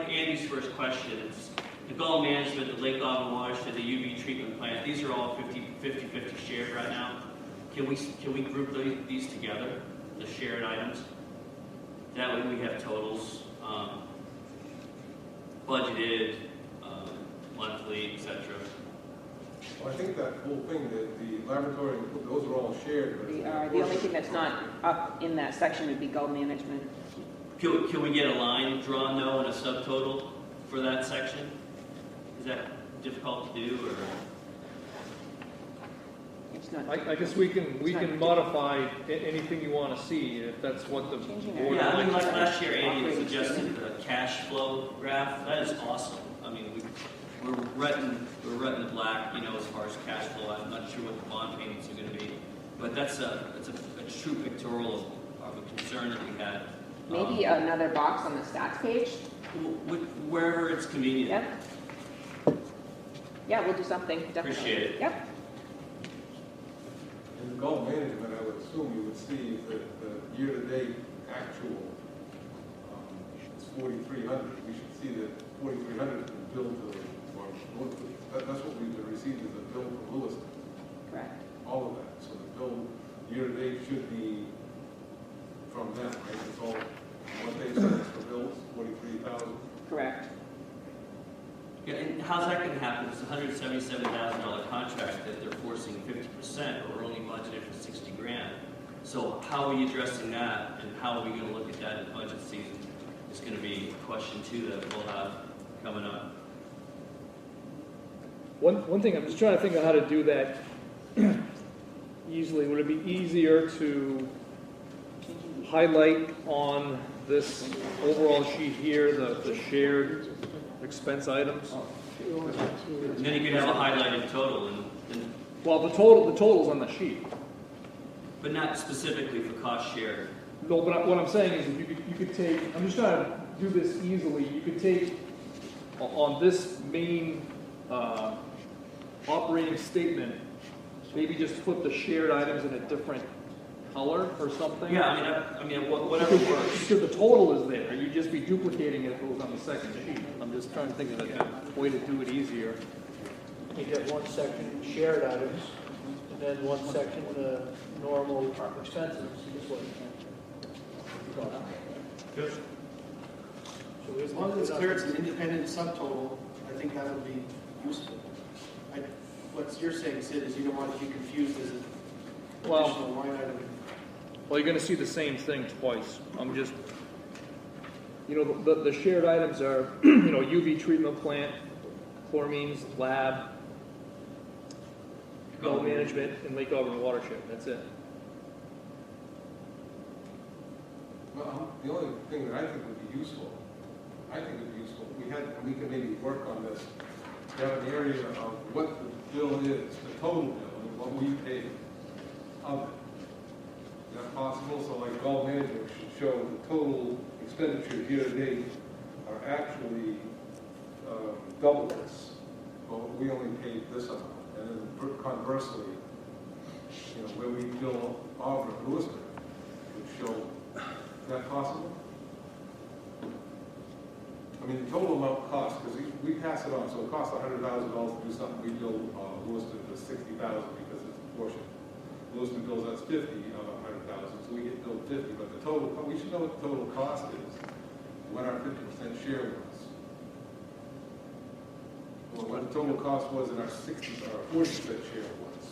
Andy's first question, it's the Gulf management, the Lake Auburn watershed, the UV treatment plant, these are all 50-50 shared right now. Can we group these together, the shared items? That way we have totals, budgeted, monthly, etc.
Well, I think that whole thing, that the laboratory, those are all shared. but it's
The only thing that's not up in that section would be goal management.
Can we get a line drawn though and a subtotal for that section? Is that difficult to do, or?
It's not.
I guess we can modify anything you want to see, if that's what the
Changing
board.
Yeah, I mean, like
likes.
last year, Andy
Operating
suggested the cash flow graph. That is awesome. I mean, we're right in the black, you know, as far as cash flow. I'm not sure what the bond payments are going to be, but that's a true pictorial of a concern that we had.
Maybe another box on the stats page?
Wherever it's convenient.
Yep. Yeah, we'll do something, definitely.
Appreciate it.
Yep.
In the Gulf management, I would assume you would see that the year-to-date actual is 4,300. We should see that 4,300 has been billed to, or that's what we've received as a bill from Lewiston.
Correct.
All of that. So the bill year-to-date should be from them, right? It's all what they sent us for bills, 43,000.
Correct.
Yeah, and how's that going to happen? It's a $177,000 contract that they're forcing 50%, but we're only budgeted for 60 grand. So how are we addressing that, and how are we going to look at that in budget season? It's going to be a question too that we'll have coming up.
One thing, I'm just trying to think of how to do that easily. Would it be easier to highlight on this overall sheet here the shared expense items?
And then you could have a highlighted total, and
Well, the total's on the sheet.
but not specifically for cost share.
No, but what I'm saying is, if you could take, I'm just trying to do this easily, you could take, on this main operating statement, maybe just put the shared items in a different color or something.
Yeah, I mean, whatever works.
Because the total is there, you'd just be duplicating it if it was on the second sheet. I'm just trying to think of a way to do it easier.
You get one section shared items, and then one section normal expenses. Is what
Good.
So we-
As long as it's clear it's an independent subtotal, I think that would be useful. What you're saying, Sid, is you don't want it to be confused as an
Well-
additional line item.
Well, you're gonna see the same thing twice. I'm just, the shared items are, UV treatment plant, chloramines, lab, well management, and Lake Auburn watershed. That's it.
Well, the only thing that I think would be useful, we can maybe work on this, to have an area of what the bill is, the total bill, and what we pay of it. Is that possible? So like Gulf management should show the total expenditure year-to-date are actually double this, but we only paid this amount. And then conversely, where we bill Auburn and Lewiston would show. Is that possible? I mean, the total amount cost, because we pass it on, so it costs $100,000 to do something. We bill Lewiston for $60,000 because it's a portion. Lewiston bills us $50 of $100,000, so we get billed $50. But the total, we should know what the total cost is, what our 50% share was, or what the total cost was in our 40% share was.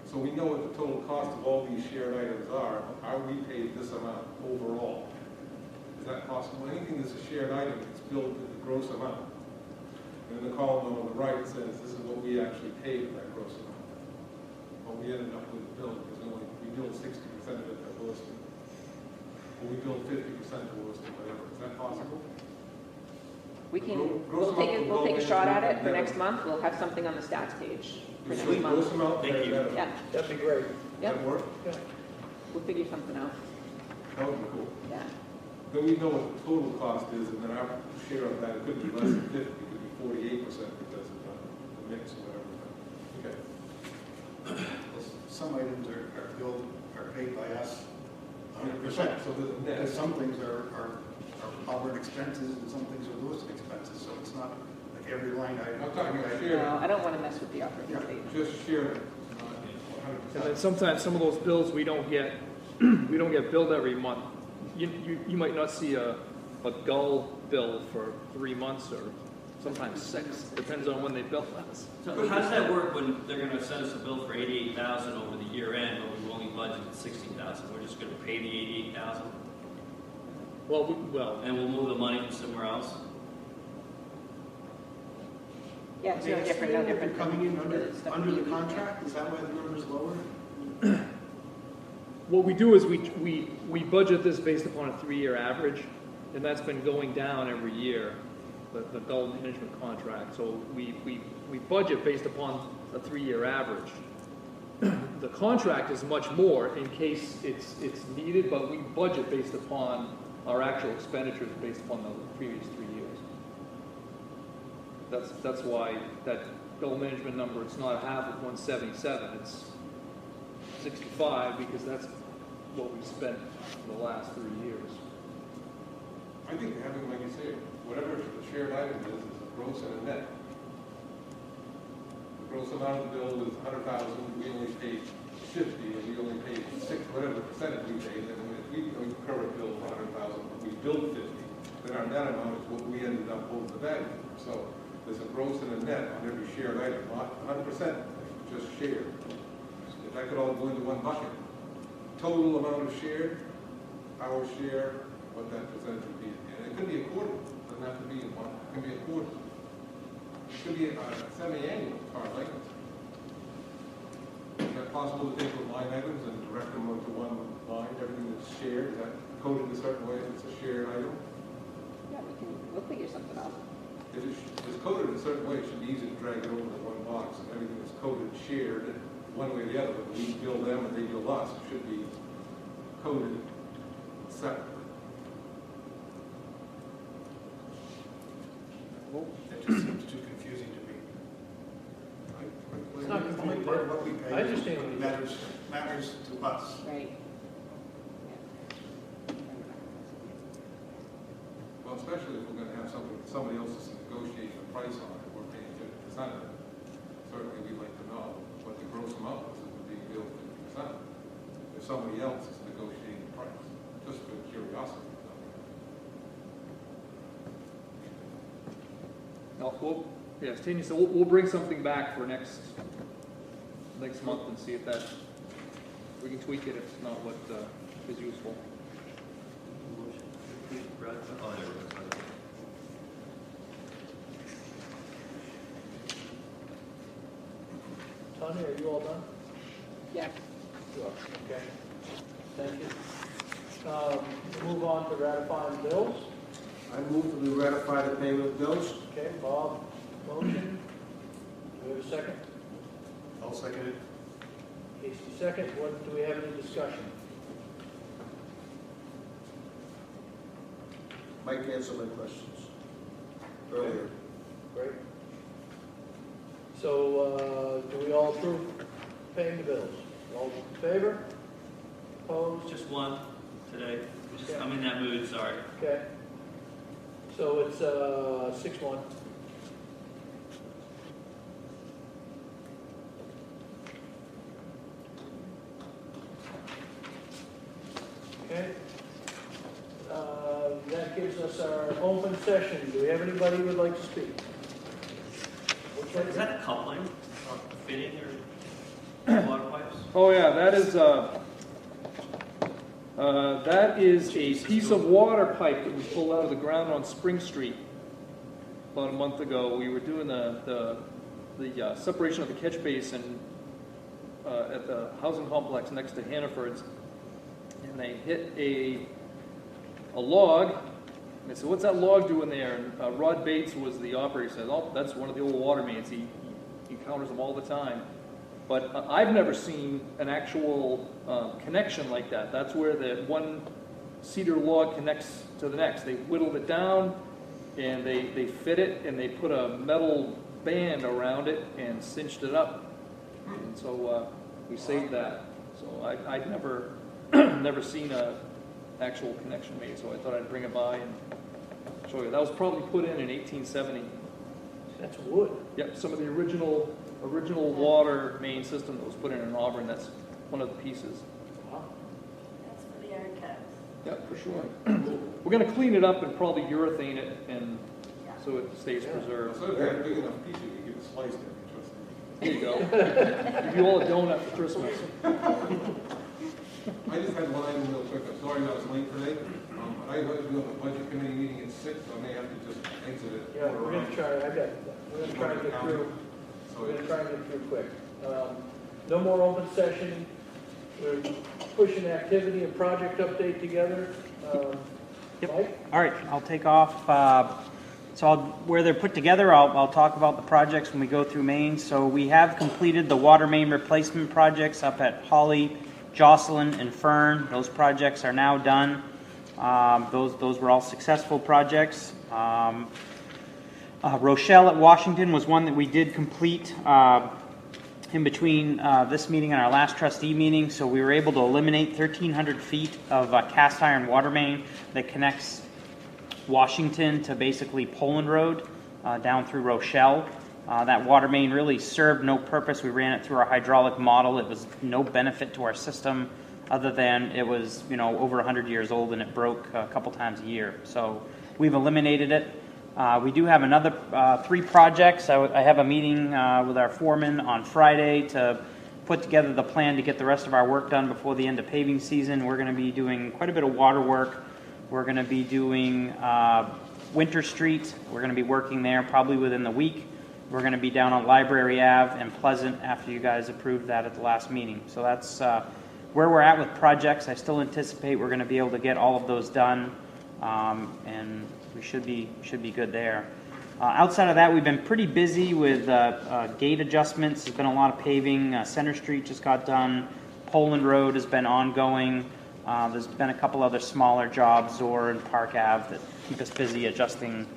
So we know what the total cost of all these shared items are. Are we paid this amount overall? Is that possible? Anything that's a shared item is billed at the gross amount. And in the column on the right it says this is what we actually paid for that gross amount. But we ended up with a bill because we billed 60% of it to Lewiston. Or we billed 50% to Lewiston, whatever. Is that possible?
We can,
Gross
we'll take a shot at it for
amount
next month. We'll have something on the stats page for next
Gross
month.
amount.
Thank you.
Yeah,
That'd be great.
Does
yep,
that work?
we'll figure something out.
That would be cool.
Yeah.
Then we know what the total cost is, and then our share of that, it could be less than 50, it could be 48% because of the mix or whatever. Okay.
Some items are paid by us 100%.
So there's a net.
Because some things are Auburn expenses and some things are Lewiston expenses, so it's not like every line item.
I'm talking about
No,
shared,
I don't want to mess with the operating
Yeah.
statement.
just shared,
And then
100%.
sometimes some of those bills we don't get, we don't get billed every month. You might not see a Gull bill for 3 months or sometimes 6, depends on when they bill us.
So how does that work when they're gonna send us a bill for $88,000 over the year end, but we've only budgeted $60,000? We're just gonna pay the $88,000
Well,
and we'll move the money from somewhere else?
Yeah, it's no
Next
different,
year,
no
if you're
different.
coming in
stuff
under
we
the
do.
contract, is that why the number's lower?
what we do is we budget this based upon a 3-year average, and that's been going down every year, the Gull management contract. So we budget based upon a 3-year average. The contract is much more in case it's needed, but we budget based upon our actual expenditures based upon the previous 3 years. That's why that Gull management number, it's not half of 177, it's 65, because that's what we spent for the last 3 years.
I think having, like you say, whatever the shared item is a gross and a net. The gross amount of the bill is 100,000, we only paid 50, and we only paid 6, whatever the percentage we paid, and if we incur a bill for 100,000, but we billed 50, then our net amount is what we ended up holding the value for. So there's a gross and a net on every shared item, not 100%, just shared. If that could all go into one bucket. Total amount of shared, our share, what that percentage would be. And it could be a quarter, it doesn't have to be one, it can be a quarter. It could be a semi-annual, as far as I can see. Is that possible to take those line items and direct them onto one line, everything that's shared, is that coded a certain way if it's a shared item?
Yeah, we'll figure something out.
If it's coded in a certain way, it should be easy to drag it over to one box, and everything that's coded shared one way or the other, but we bill them and they bill us, it should be coded separately.
That just seems too confusing to me.
It's not
Only
confusing.
part of what we pay
I understand what you're
matters to us.
Right.
Well, especially if we're gonna have somebody else is negotiating the price on it, we're paying 50% of it. Certainly, we'd like to know what the gross amount is that we're being billed 50%. If somebody else is negotiating the price, just for curiosity.
Yes, Tanya, so we'll bring something back for next month and see if we can tweak it if it's not what is useful.
Oh, there it is.
Tanya, are you all done?
Yeah.
You are, okay. Thank you. Move on to ratifying bills.
I move that we ratify the payment of bills.
Okay, Bob, motion. Do we have a second?
I'll second it.
Casey, second. What, do we have any discussion?
Mike answered my questions earlier.
Great. So, do we all approve paying the bills? All in favor? Opposed?
Just one today. I'm in that mood, sorry.
Okay. So it's 6-1. Okay. That gives us our open session. Do we have anybody who would like to speak?
Is that a coupling, a fitting, or water pipes?
Oh yeah, that is a piece of water pipe that we pulled out of the ground on Spring Street about a month ago. We were doing the separation of the catch basin at the housing complex next to Hannaford's, and they hit a log. And I said, "What's that log doing there?" And Rod Bates was the operator. He said, "Oh, that's one of the old water mains. He encounters them all the time." But I've never seen an actual connection like that. That's where the one cedar log connects to the next. They whittled it down, and they fit it, and they put a metal band around it and cinched it up. And so we saved that. So I'd never never seen a actual connection made. So I thought I'd bring it by and show you. That was probably put in 1870.
That's wood.
Yep, some of the original water main system that was put in Auburn, that's one of the pieces.
Wow.
That's for the archives.
Yep, for sure. We're gonna clean it up and probably urethane it and so it stays
Yeah.
preserved.
So if you had a big enough piece, you could get it sliced in, trust me.
There you go. Give you all a donut for Christmas.
I just had one item real quick. I'm sorry I was late today. But I was doing the budget committee meeting at 6, so I may have to just exit it.
Yeah, we're gonna try, we're gonna try and get through,
So
we're gonna
it's,
try and get through quick. No more open session. We're pushing activity and project update together.
Yep.
Mike?
All right, I'll take off. Where they're put together, I'll talk about the projects when we go through Maine. So we have completed the water main replacement projects up at Holly, Jocelyn, and Fern. Those projects are now done. Those were all successful projects. Rochelle at Washington was one that we did complete in between this meeting and our last trustee meeting. So we were able to eliminate 1,300 feet of cast iron water main that connects Washington to basically Poland Road down through Rochelle. That water main really served no purpose. We ran it through our hydraulic model. It was no benefit to our system other than it was, over 100 years old and it broke a couple times a year. So we've eliminated it. We do have another 3 projects. I have a meeting with our foreman on Friday to put together the plan to get the rest of our work done before the end of paving season. We're going to be doing quite a bit of water work. We're going to be doing Winter Street. We're going to be working there probably within the week. We're going to be down on Library Ave and Pleasant after you guys approved that at the last meeting. So that's where we're at with projects. I still anticipate we're going to be able to get all of those done, and we should be good there. Outside of that, we've been pretty busy with gate adjustments. There's been a lot of paving. Center Street just got done. Poland Road has been ongoing. There's been a couple other smaller jobs, Zor and Park Ave, that keep us busy adjusting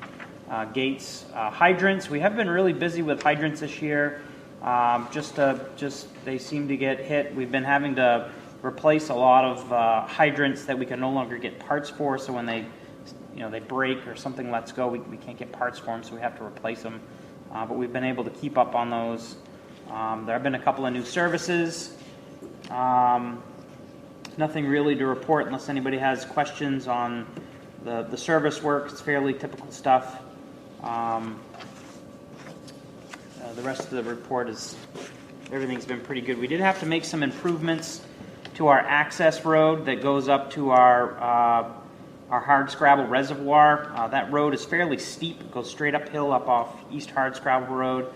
gates. Hydrants, we have been really busy with hydrants this year. They seem to get hit. We've been having to replace a lot of hydrants that we can no longer get parts for. So when they break or something lets go, we can't get parts for them, so we have to replace them. But we've been able to keep up on those. There have been a couple of new services. Nothing really to report unless anybody has questions on the service work. It's fairly typical stuff. The rest of the report is, everything's been pretty good. We did have to make some improvements to our access road that goes up to our Hardscrabble Reservoir. That road is fairly steep. It goes straight uphill up off East Hardscrabble Road.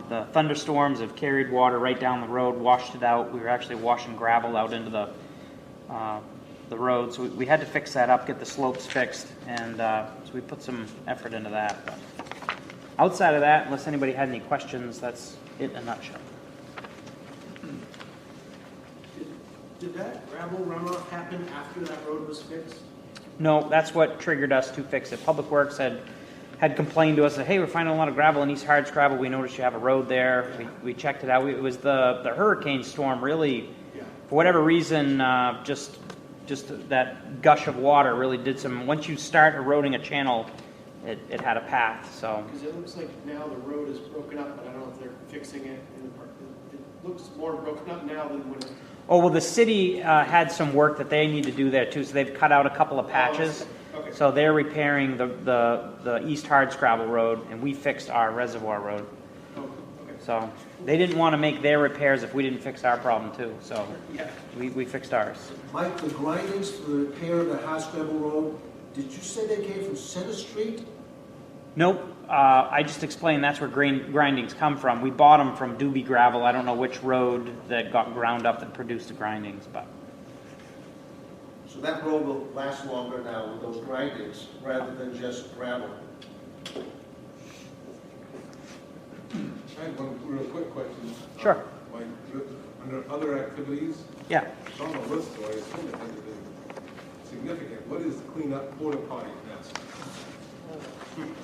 The thunderstorms have carried water right down the road, washed it out. We were actually washing gravel out into the road, so we had to fix that up, get the slopes fixed, and so we put some effort into that. But outside of that, unless anybody had any questions, that's it in a nutshell.
Did that gravel runoff happen after that road was fixed?
No, that's what triggered us to fix it. Public Works had complained to us that, hey, we're finding a lot of gravel in East Hardscrabble. We noticed you have a road there. We checked it out. It was the hurricane storm really, for whatever reason, just that gush of water really did some. Once you start eroding a channel, it had a path. So
Because it looks like now the road is broken up, but I don't know if they're fixing it. It looks more broken up now than when it...
Oh, well, the city had some work that they need to do there, too, so they've cut out a couple of patches.
Okay.
So they're repairing the East Hardscrabble Road, and we fixed our Reservoir Road.
Oh, okay.
So they didn't want to make their repairs if we didn't fix our problem, too. So
Yeah.
we fixed ours.
Mike, the grindings for the repair of the Hardscrabble Road, did you say they came from Center Street?
Nope. I just explained that's where grindings come from. We bought them from Doobie Gravel. I don't know which road that got ground up that produced the grindings, but...
So that road will last longer now with those grindings rather than just gravel.
I have one real quick question.
Sure.
Mike, under other activities,
Yeah.
it's on the list, so I assume it hasn't been significant. What is clean up porta potty mess?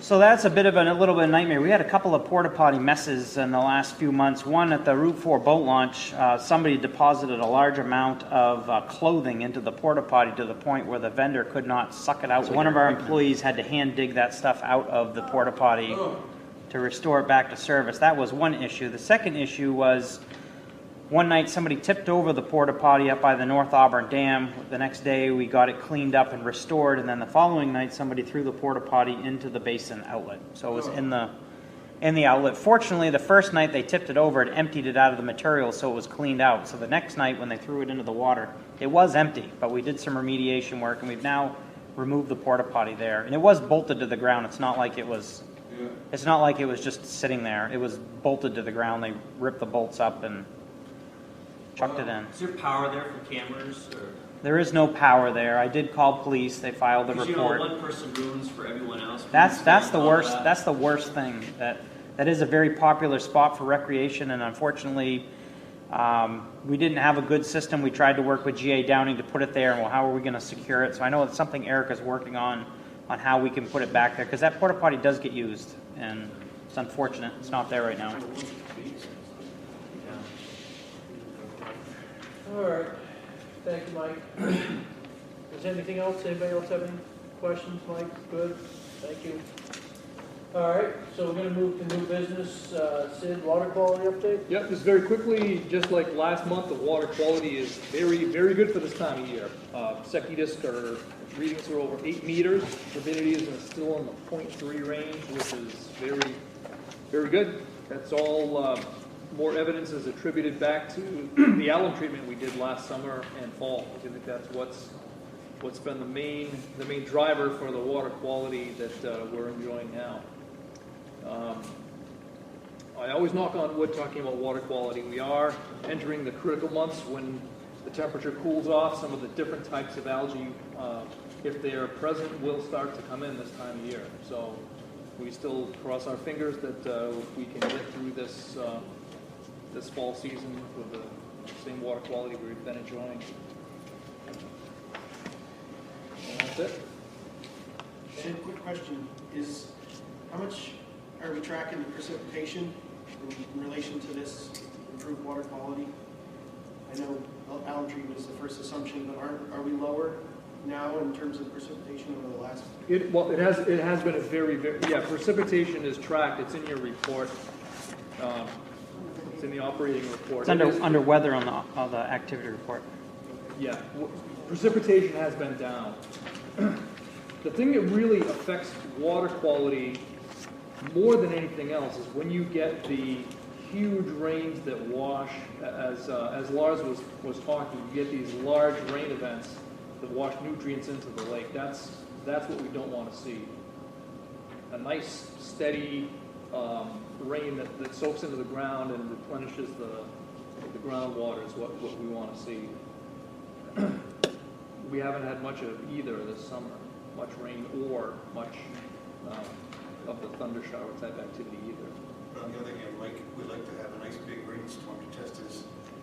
So that's a little bit of a nightmare. We had a couple of porta potty messes in the last few months. One at the Route 4 boat launch, somebody deposited a large amount of clothing into the porta potty to the point where the vendor could not suck it out. So one of our employees had to hand dig that stuff out of the porta potty to restore it back to service. That was one issue. The second issue was one night somebody tipped over the porta potty up by the North Auburn Dam. The next day we got it cleaned up and restored, and then the following night somebody threw the porta potty into the basin outlet. So it was in the outlet. Fortunately, the first night they tipped it over, it emptied it out of the material, so it was cleaned out. So the next night when they threw it into the water, it was empty, but we did some remediation work, and we've now removed the porta potty there. And it was bolted to the ground. It's not like it was just sitting there. It was bolted to the ground. They ripped the bolts up and chucked it in.
Is there power there for cameras? Or?
There is no power there. I did call police. They filed a report.
One person ruins for everyone else.
That's the worst. That's the worst thing. That is a very popular spot for recreation, and unfortunately, we didn't have a good system. We tried to work with GA Downing to put it there, and well, how are we going to secure it? So I know it's something Erica's working on how we can put it back there, because that porta potty does get used, and it's unfortunate it's not there right now.
All right, thank you, Mike. Is there anything else? Anybody else have any questions, Mike? Good, thank you. All right, so we're going to move to new business. Sid, water quality update?
Yep, just very quickly, just like last month, the water quality is very, very good for this time of year. Secudis readings are over 8 meters. Turbidity is still in the 0.3 range, which is very, very good. That's all. More evidence is attributed back to the alum treatment we did last summer and fall. I think that's what's been the main driver for the water quality that we're enjoying now. I always knock on wood talking about water quality. We are entering the critical months when the temperature cools off. Some of the different types of algae, if they are present, will start to come in this time of year. So we still cross our fingers that we can get through this fall season with the same water quality we've been enjoying. And that's it.
And a quick question is, how much are we tracking the precipitation in relation to this improved water quality? I know alum treatment is the first assumption, but are we lower now in terms of precipitation over the last?
It has been a very, very, precipitation is tracked. It's in your report. It's in the operating report.
It's under weather on the activity report.
Yeah, precipitation has been down. The thing that really affects water quality more than anything else is when you get the huge rains that wash, as Lars was talking, you get these large rain events that wash nutrients into the lake. That's what we don't want to see. A nice, steady rain that soaks into the ground and replenishes the groundwater is what we want to see. We haven't had much of either this summer, much rain or much of the thunder shower type activity either.
But on the other hand, Mike would like to have a nice big rainstorm to test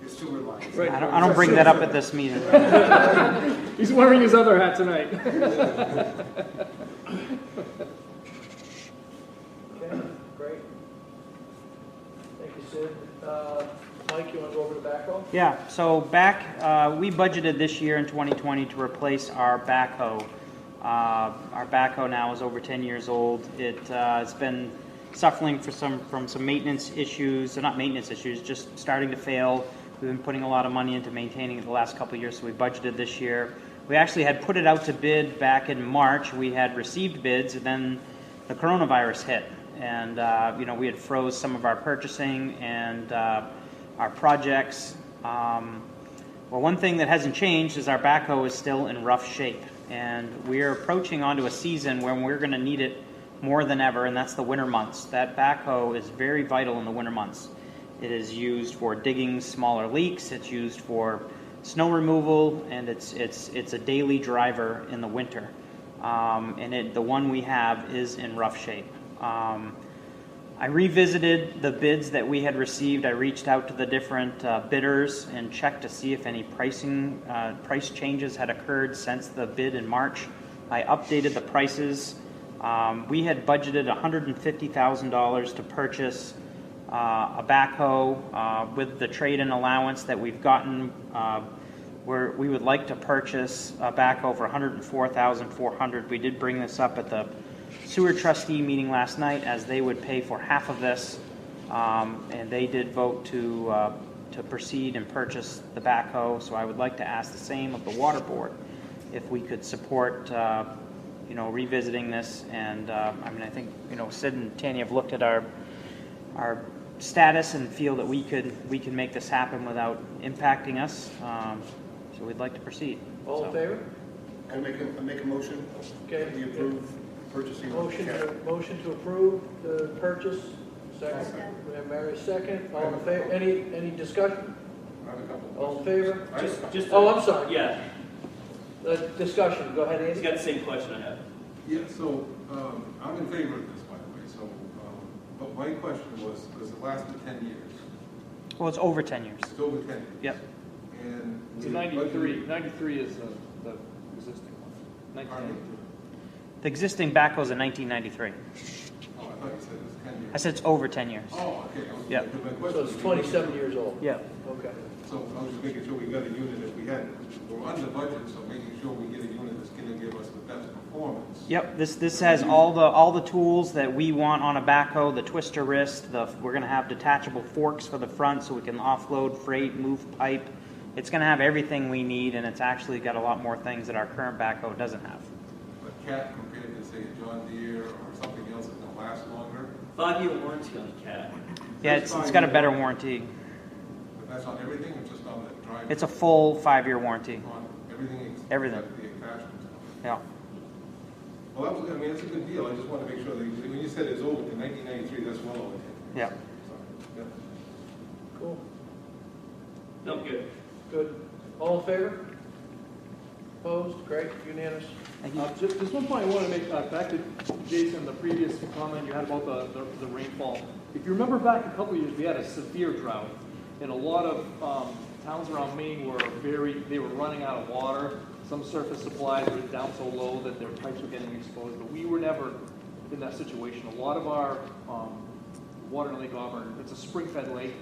his sewer lines.
Right.
I don't bring that up at this meeting.
He's wearing his other hat tonight.
Okay, great. Thank you, Sid. Mike, you want to go over the backhoe?
Yeah, so we budgeted this year in 2020 to replace our backhoe. Our backhoe now is over 10 years old. It's been suffering from some maintenance issues, not maintenance issues, just starting to fail. We've been putting a lot of money into maintaining it the last couple of years, so we budgeted this year. We actually had put it out to bid back in March. We had received bids, and then the coronavirus hit. And, we had froze some of our purchasing and our projects. One thing that hasn't changed is our backhoe is still in rough shape. And we're approaching onto a season when we're going to need it more than ever, and that's the winter months. That backhoe is very vital in the winter months. It is used for digging smaller leaks. It's used for snow removal, and it's a daily driver in the winter. The one we have is in rough shape. I revisited the bids that we had received. I reached out to the different bidders and checked to see if any price changes had occurred since the bid in March. I updated the prices We had budgeted $150,000 to purchase a backhoe with the trade-in allowance that we've gotten. Where we would like to purchase a backhoe for $104,400. We did bring this up at the sewer trustee meeting last night, as they would pay for half of this, and they did vote to proceed and purchase the backhoe. So I would like to ask the same of the water board, if we could support, revisiting this. And I think Sid and Tanya have looked at our status and feel that we can make this happen without impacting us. So we'd like to proceed.
All in favor?
I make a motion.
Okay.
We approve purchasing.
Motion to approve the purchase. Second. We have Mary second. All in favor? Any discussion? All in favor? I'm sorry.
Yeah,
Discussion. Go ahead,
he's
Andy.
got the same question I have.
Yeah, so I'm in favor of this, by the way, so, but my question was, does it last for 10 years?
Well, it's over 10 years.
It's over 10 years?
Yep.
And
It's
we
93.
budgeted-
93 is the existing one.
Pardon me?
1993.
The existing backhoe's in 1993.
Oh, I thought you said it was 10 years.
I said it's over 10 years.
Oh, okay.
Yeah.
Because my
So
question
it's
was-
27 years old.
Yeah.
Okay.
So I was just making sure we got a unit if we had, we're under budget, so making sure we get a unit that's gonna give us the best performance.
Yep, this has all the tools that we want on a backhoe, the twister wrist, we're gonna have detachable forks for the front so we can offload freight, move pipe. It's gonna have everything we need, and it's actually got a lot more things that our current backhoe doesn't have.
But Cat compared to, say, a John Deere or something else that's gonna last longer,
5-year warranty on the cat.
Yeah, it's got a better warranty.
but that's on everything, or just on the drive?
It's a full 5-year warranty.
On everything?
Everything.
Except the attachments?
Yeah.
Well, that's a good deal, I just want to make sure that, when you said it's over in 1993, that's well over 10 years.
Yeah.
So, yeah.
Cool.
No, good.
Good. All in favor? Opposed? Great. Unanimous.
Thank you.
Just one point I want to make, back to Jason, the previous comment you had about the rainfall. If you remember back a couple of years, we had a severe drought, and a lot of towns around Maine they were running out of water. Some surface supplies were down so low that their pipes were getting exposed, but we were never in that situation. A lot of our water in Lake Auburn, it's a spring-fed lake,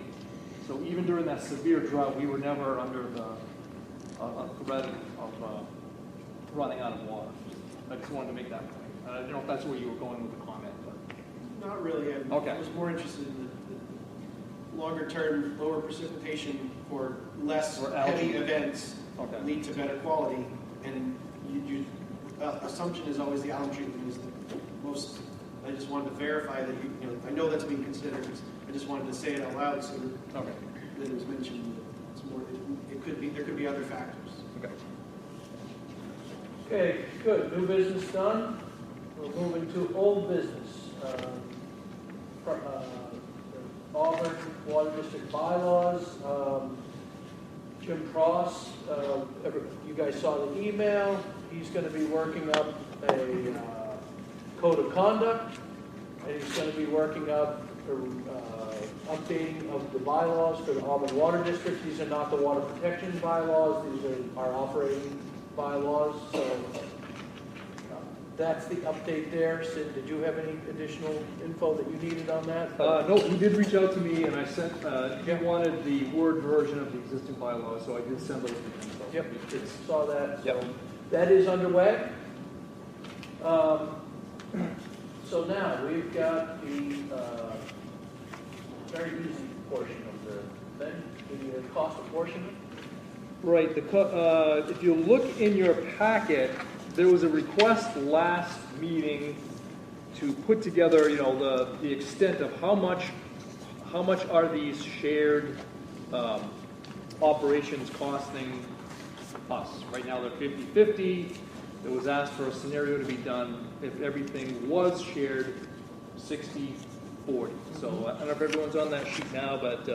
so even during that severe drought, we were never under the threat of running out of water. I just wanted to make that point. I don't know if that's where you were going with the comment, but.
Not really.
Okay.
I was more interested in the longer-term, lower precipitation for less
Or algae.
heavy events
Okay.
lead to better quality. And assumption is always the algae treatment is the most. I just wanted to verify that I know that's being considered. I just wanted to say it out loud so that it was mentioned. It's more. There could be other factors.
Okay.
Okay, good. New business done. We're moving to old business. The Auburn Water District bylaws. Jim Cross, you guys saw the email. He's going to be working up a code of conduct, and he's going to be working up updating of the bylaws for the Auburn Water District. These are not the water protection bylaws. These are our operating bylaws. So that's the update there. Sid, did you have any additional info that you needed on that?
No, he did reach out to me, and I sent, he wanted the Word version of the existing bylaws, so I did send those to him. So.
Yep, saw that.
Yep.
So that is underway. So now we've got the very easy portion of the thing, the cost apportionment.
Right. If you look in your packet, there was a request last meeting to put together, the extent of how much are these shared operations costing us. Right now they're 50-50. It was asked for a scenario to be done if everything was shared 60-40. So I don't know if everyone's on that sheet now, but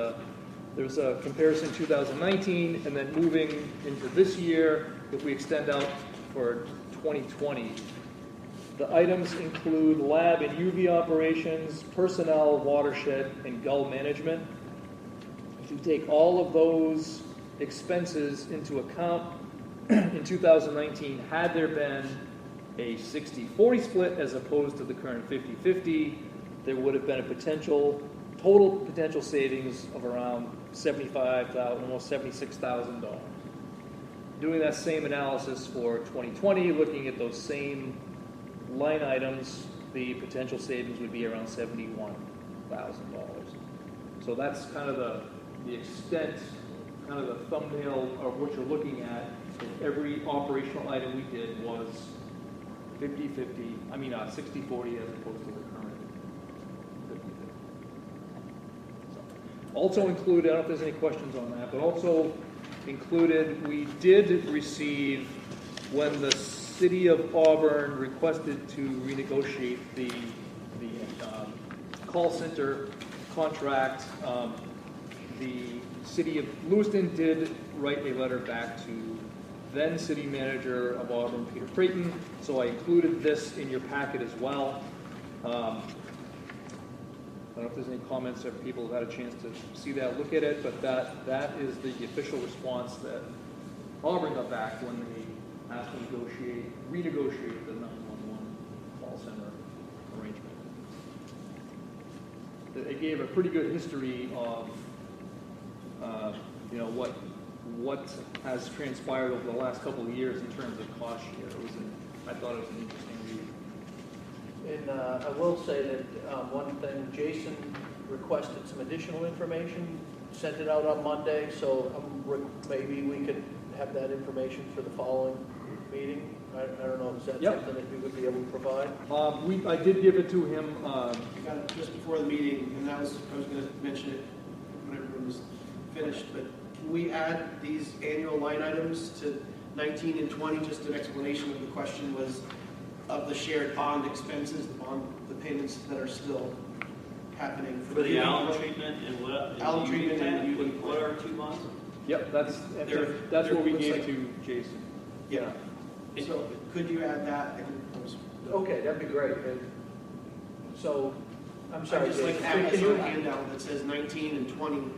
there's a comparison 2019, and then moving into this year, if we extend out for 2020. The items include lab and UV operations, personnel, watershed, and gull management. If you take all of those expenses into account in 2019, had there been a 60-40 split as opposed to the current 50-50, there would have been a total potential savings of around $75,000, almost $76,000. Doing that same analysis for 2020, looking at those same line items, the potential savings would be around $71,000. So that's kind of the extent, kind of the thumbnail of what you're looking at. If every operational item we did was 50-50, 60-40 as opposed to the current 50-50. So, also included, I don't know if there's any questions on that, but also included, we did receive, when the City of Auburn requested to renegotiate the call center contract, the City of Lewiston did write a letter back to then City Manager of Auburn, Peter Creighton, so I included this in your packet as well. I don't know if there's any comments or people have had a chance to see that, look at it, but that is the official response that Auburn got back when they asked to renegotiate the 911 call center arrangement. It gave a pretty good history of what has transpired over the last couple of years in terms of cost share. I thought it was an interesting read.
And I will say that one thing, Jason requested some additional information, sent it out on Monday, so maybe we could have that information for the following meeting. I don't know, is that something that we would be able to provide?
I did give it to him.
I got it just before the meeting, and I was going to mention it when everyone was finished, but can we add these annual line items to 19 and 20? Just an explanation of the question was of the shared bond expenses, the payments that are still happening
For the alum treatment and what?
Alum treatment and UV
what are 2 months?
Yep, that's what we gave to Jason.
Yeah. So could you add that?
Okay, that'd be great. So, I'm sorry,
I just like
Jason,
add
can
a
you,
handout that says 19 and 20,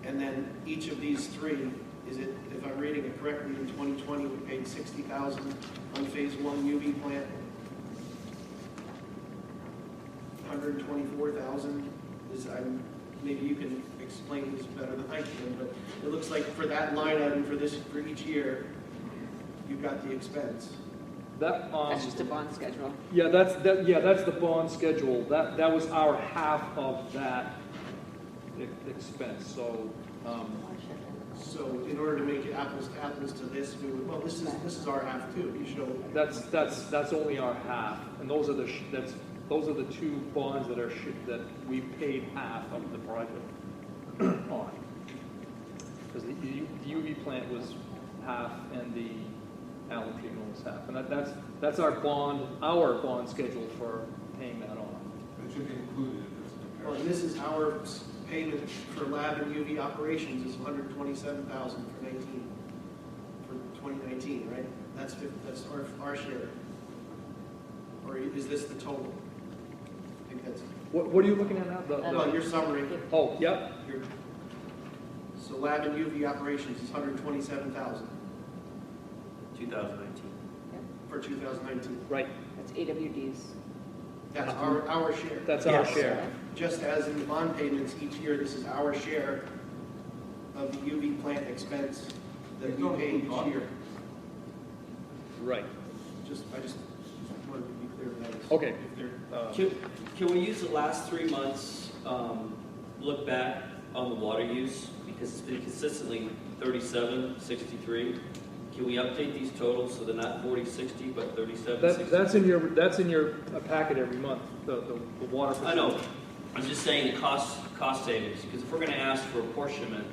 and then each of these three, is it, if I'm reading it correctly, in 2020 we paid $60,000 on phase 1 UV plant, $124,000 is, maybe you can explain this better than I can, but it looks like for that line item for each year, you've got the expense.
That's just a bond schedule.
Yeah, that's the bond schedule. That was our half of that expense. So,
So in order to make it apples to apples to this, we would, well, this is our half too. You show.
that's only our half, and those are the two bonds that we paid half of the project on. Because the UV plant was half, and the alum treatment was half, and that's our bond schedule for paying that on.
It should be included in this
Well, and
comparison.
this is our payment for lab and UV operations is $127,000 for 2019, right? That's our share. Or is this the total? I think that's.
What are you looking at now?
Well, your summary.
Oh, yep.
So lab and UV operations is $127,000
2019.
for 2019.
Right.
That's AWD's.
That's our share.
That's our share.
Just as in the bond payments each year, this is our share of the UV plant expense that we pay each year.
Right.
I just wanted to be clear of that.
Okay.
Can we use the last 3 months, look back on the water use? Because it's been consistently 37, 63. Can we update these totals so they're not 40, 60, but 37, 60?
That's in your packet every month, the water.
I know. I'm just saying the cost savings, because if we're going to ask for apportionment,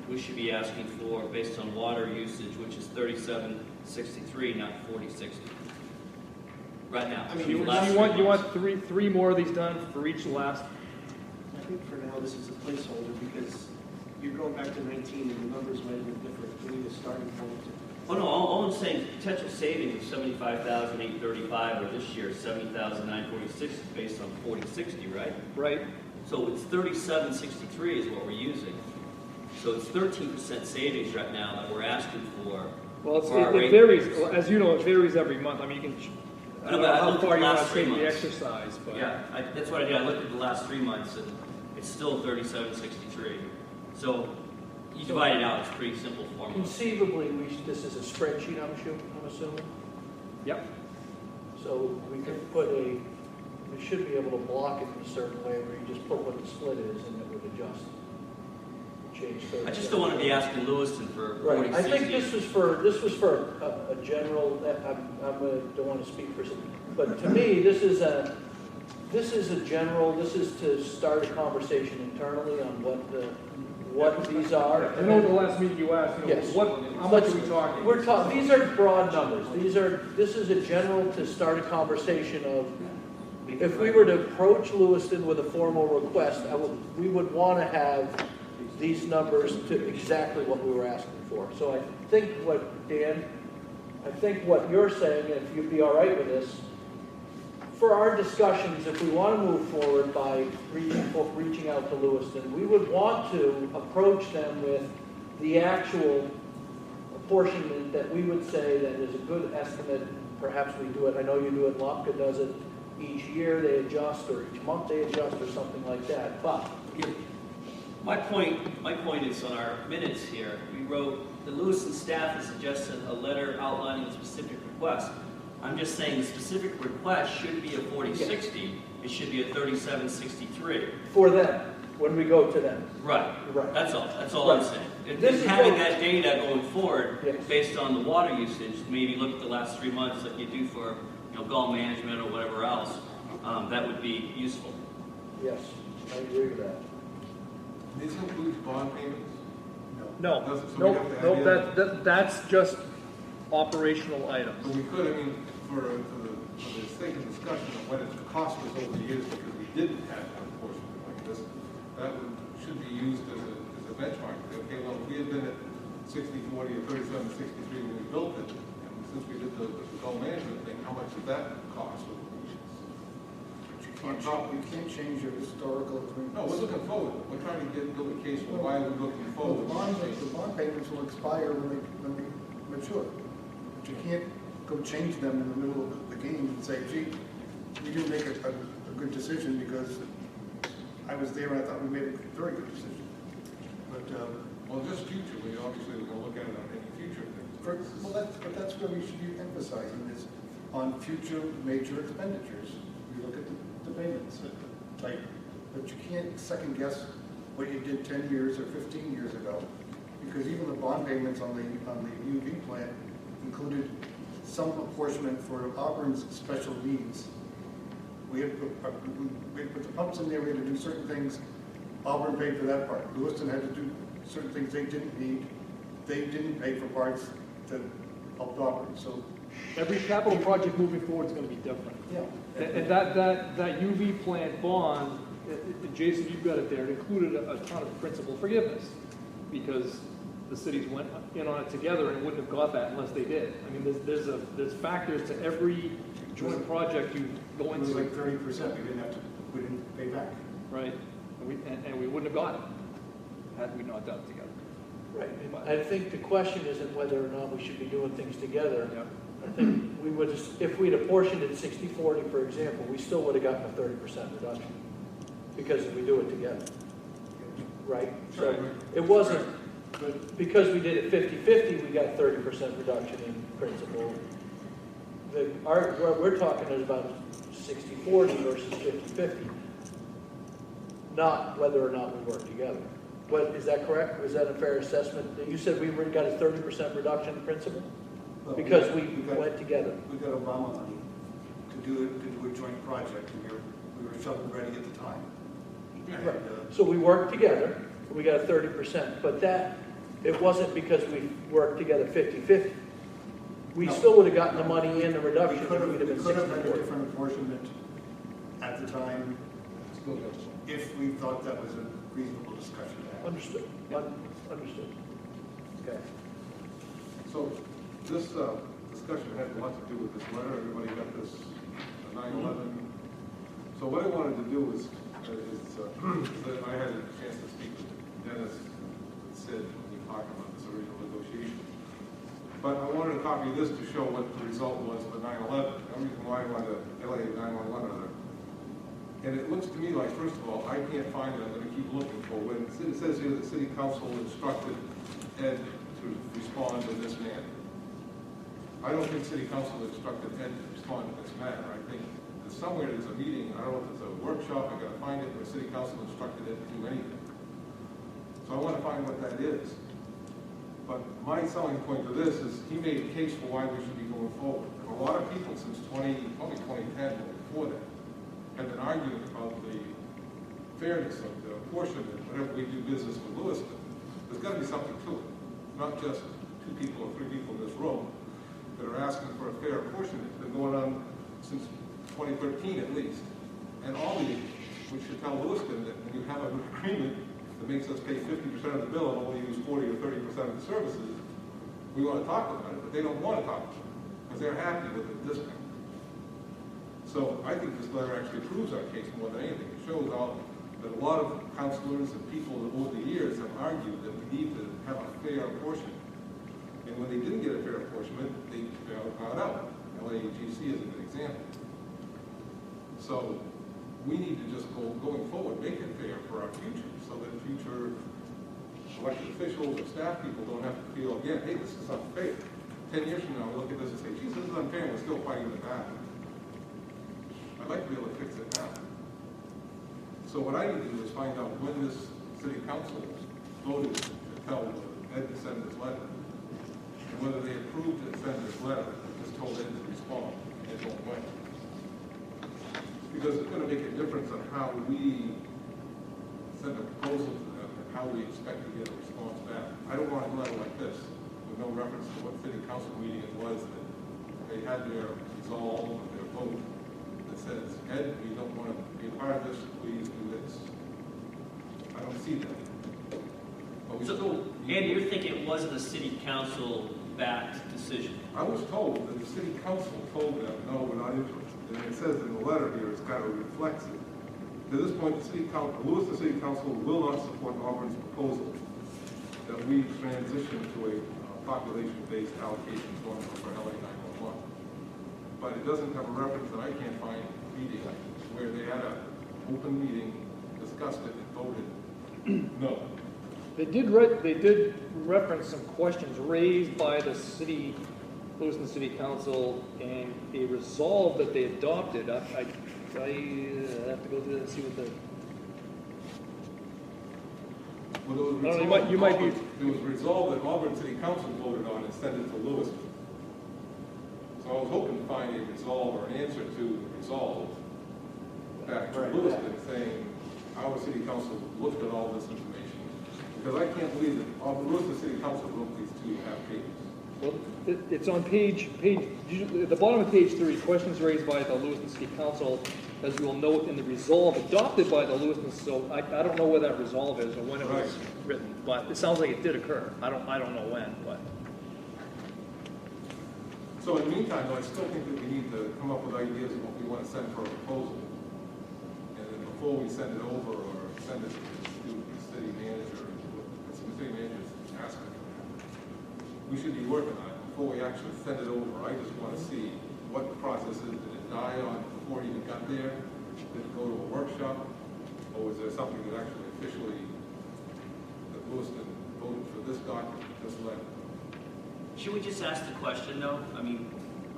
we should be asking for, based on water usage, which is 37.63, not 40.60. Right now.
I mean,
You
Last
want
3 months.
three more of these done for each last.
I think for now this is a placeholder because you're going back to 19 and the numbers might have been different. We need a starting point.
Oh no, all I'm saying is potential savings of 75,835, or this year 70,946 based on 40.60, right?
Right.
So it's 37.63 is what we're using. So it's 13% savings right now that we're asking for.
Well,
for our
it
rate
varies.
increase.
Well, as you know, it varies every month. I mean, I don't know how far you want to take the exercise, but.
Yeah, that's what I did. I looked at the last 3 months, and it's still 3763. So you divide it out, it's pretty simple formula.
Conceivably, this is a spreadsheet, I'm assuming?
Yep.
So we could we should be able to block it in a certain way where you just put what the split is and it would adjust. Change.
I just don't want to be asking Lewiston for 40,
Right, I think
60.
this was for a general, don't want to speak for some, but to me, this is a general, this is to start a conversation internally on what these are.
I know the last meeting you asked,
Yes.
how much are we talking?
These are broad numbers. This is a general to start a conversation of, if we were to approach Lewiston with a formal request, we would want to have these numbers to exactly what we were asking for. So I think what you're saying, if you'd be all right with this, for our discussions, if we want to move forward by reaching out to Lewiston, we would want to approach them with the actual apportionment that we would say that is a good estimate. Perhaps we do it, I know you do it, LOPCA does it each year, they adjust, or each month they adjust, or something like that. But
My point is on our minutes here, we wrote, the Lewiston staff has suggested a letter outlining a specific request. I'm just saying the specific request should be a 4060, it should be a 3763.
for them, when we go to them.
Right.
Right.
That's all
Right.
I'm saying.
This
If
is
having
what-
that data going forward,
Yes.
based on the water usage, maybe look at the last 3 months like you do for gall management or whatever else, that would be useful.
Yes, I agree with that.
This includes bond payments?
No,
Doesn't- so we have to add in-
that's just operational items.
But we could, for the sake of discussion of what it's cost us over the years because we didn't have an enforcement like this, that should be used as a benchmark. Okay, well, if we had been at 60/40 or 37/63 when we built it, and since we did the goal management thing, how much did that cost?
You can't change your historical agreements.
No, we're looking forward. We're trying to build a case for why we're looking
Well,
forward.
the bond payments will expire when they mature. But you can't go change them in the middle of the game and say, gee, we didn't make a good decision because I was there and I thought we made a very good decision. But,
Well, just future, we obviously we're going to look at it on any future things.
but that's where we should be emphasizing is on future major expenditures. We look at the payments type, but you can't second guess what you did 10 years or 15 years ago, because even the bond payments on the UV plant included some apportionment for Auburn's special needs. We had put the pumps in there, we had to do certain things. Auburn paid for that part. Lewiston had to do certain things they didn't need. They didn't pay for parts that helped Auburn. So
Every capital project moving forward is going to be different.
yeah.
And that UV plant bond, Jason, you've got it there, it included a ton of principal forgiveness because the cities went in on it together and wouldn't have got that unless they did. I mean, there's factors to every joint project you go
It was
into.
like 30%. We didn't pay back.
Right, and we wouldn't have got it had we not done it together.
Right. And I think the question isn't whether or not we should be doing things together.
Yep.
I think we would, if we'd apportioned it 60/40, for example, we still would have gotten a 30% reduction because we do it together. Right? So it wasn't, because we did it 50/50, we got 30% reduction in principal. What we're talking is about 60/40 versus 50/50, not whether or not we work together. Is that correct? Was that a fair assessment? You said we got a 30% reduction in principal?
Well,
Because we
got-
went together.
We got Obama money to do a joint project, and we were shovel ready at the time. And,
Right. So we worked together, and we got a 30%, but it wasn't because we worked together 50/50. We
No.
still would have gotten the money in the reduction,
We
if
could
we'd
have
have been
had a
60/40.
different apportionment at the time if we thought that was a reasonable discussion to have.
Understood. Understood. Okay.
So this discussion had a lot to do with this letter. Everybody got this 9/11. So what I wanted to do is that I had a chance to speak with Dennis and Sid when we talked about this original negotiation. But I wanted a copy of this to show what the result was for 9/11. The reason why I wanted the LA 911 on it. And it looks to me like, first of all, I can't find it. I'm going to keep looking for when it says here that City Council instructed Ed to respond in this manner. I don't think City Council instructed Ed to respond in this manner. I think that somewhere there's a meeting, I don't know if it's a workshop, I got to find it, where City Council instructed Ed to do anything. So I want to find what that is. But my selling point to this is he made a case for why we should be going forward. And a lot of people since probably 2010 or before that, have been arguing about the fairness of the apportionment whenever we do business with Lewiston. There's got to be something to it, not just 2 people or 3 people in this room that are asking for a fair apportionment. It's been going on since 2013 at least. And all the, we should tell Lewiston that when you have an agreement that makes us pay 50% of the bill and only use 40 or 30% of the services, we want to talk about it, but they don't want to talk about it because they're happy with the discount. So I think this letter actually proves our case more than anything. It shows that a lot of councilors and people over the years have argued that we need to have a fair apportionment. And when they didn't get a fair apportionment, they found out. LAGC is a good example. So we need to just going forward, make it fair for our future so that future elected officials or staff people don't have to feel again, hey, this is unfair. 10 years from now, we look at this and say, geez, this is unfair, and we're still fighting the battle. I'd like to be able to fix it now. So what I need to do is find out when this city council voted to tell Ed to send this letter, and whether they approved to send this letter, just told Ed to respond, and it won't wait. Because it's going to make a difference on how we send a proposal to them and how we expect to get a response back. I don't want a letter like this with no reference to what city council meeting it was that they had their resolve or their vote that says, Ed, we don't want to be a part of this, please do this. I don't see that. But we still...
Andy, you're thinking it wasn't a city council-backed decision?
I was told that the city council told them, no, we're not interested. And it says in the letter here, it's kind of reflects it. To this point, the Lewiston City Council will not support Auburn's proposal that we transition to a population-based allocation formula for LA 911. But it doesn't have a reference that I can't find meeting where they had an open meeting, discussed it, and voted no.
They did reference some questions raised by the Lewiston City Council and a resolve that they adopted. I have to go through that and see what the...
Well,
you might be...
It was resolved that Auburn City Council voted on and sent it to Lewiston. So I was hoping to find a resolve or an answer to the resolve back to Lewiston saying our city council looked at all this information. Because I can't believe that Lewiston City Council wrote these 2.5 pages.
Well, it's on at the bottom of page 3, questions raised by the Lewiston City Council, as you will note in the resolve adopted by the Lewiston, so I don't know where that resolve is or when it was written, but it sounds like it did occur. I don't know when, but.
So in the meantime, though, I still think that we need to come up with ideas of what we want to send for a proposal. And then before we send it over or send it to the city manager, the city manager's asking for that, we should be working on it before we actually send it over. I just want to see what the process is. Did it die on before it even got there? Did it go to a workshop? Or was there something that actually officially, that Lewiston voted for this document, this letter?
Should we just ask the question, though? I mean,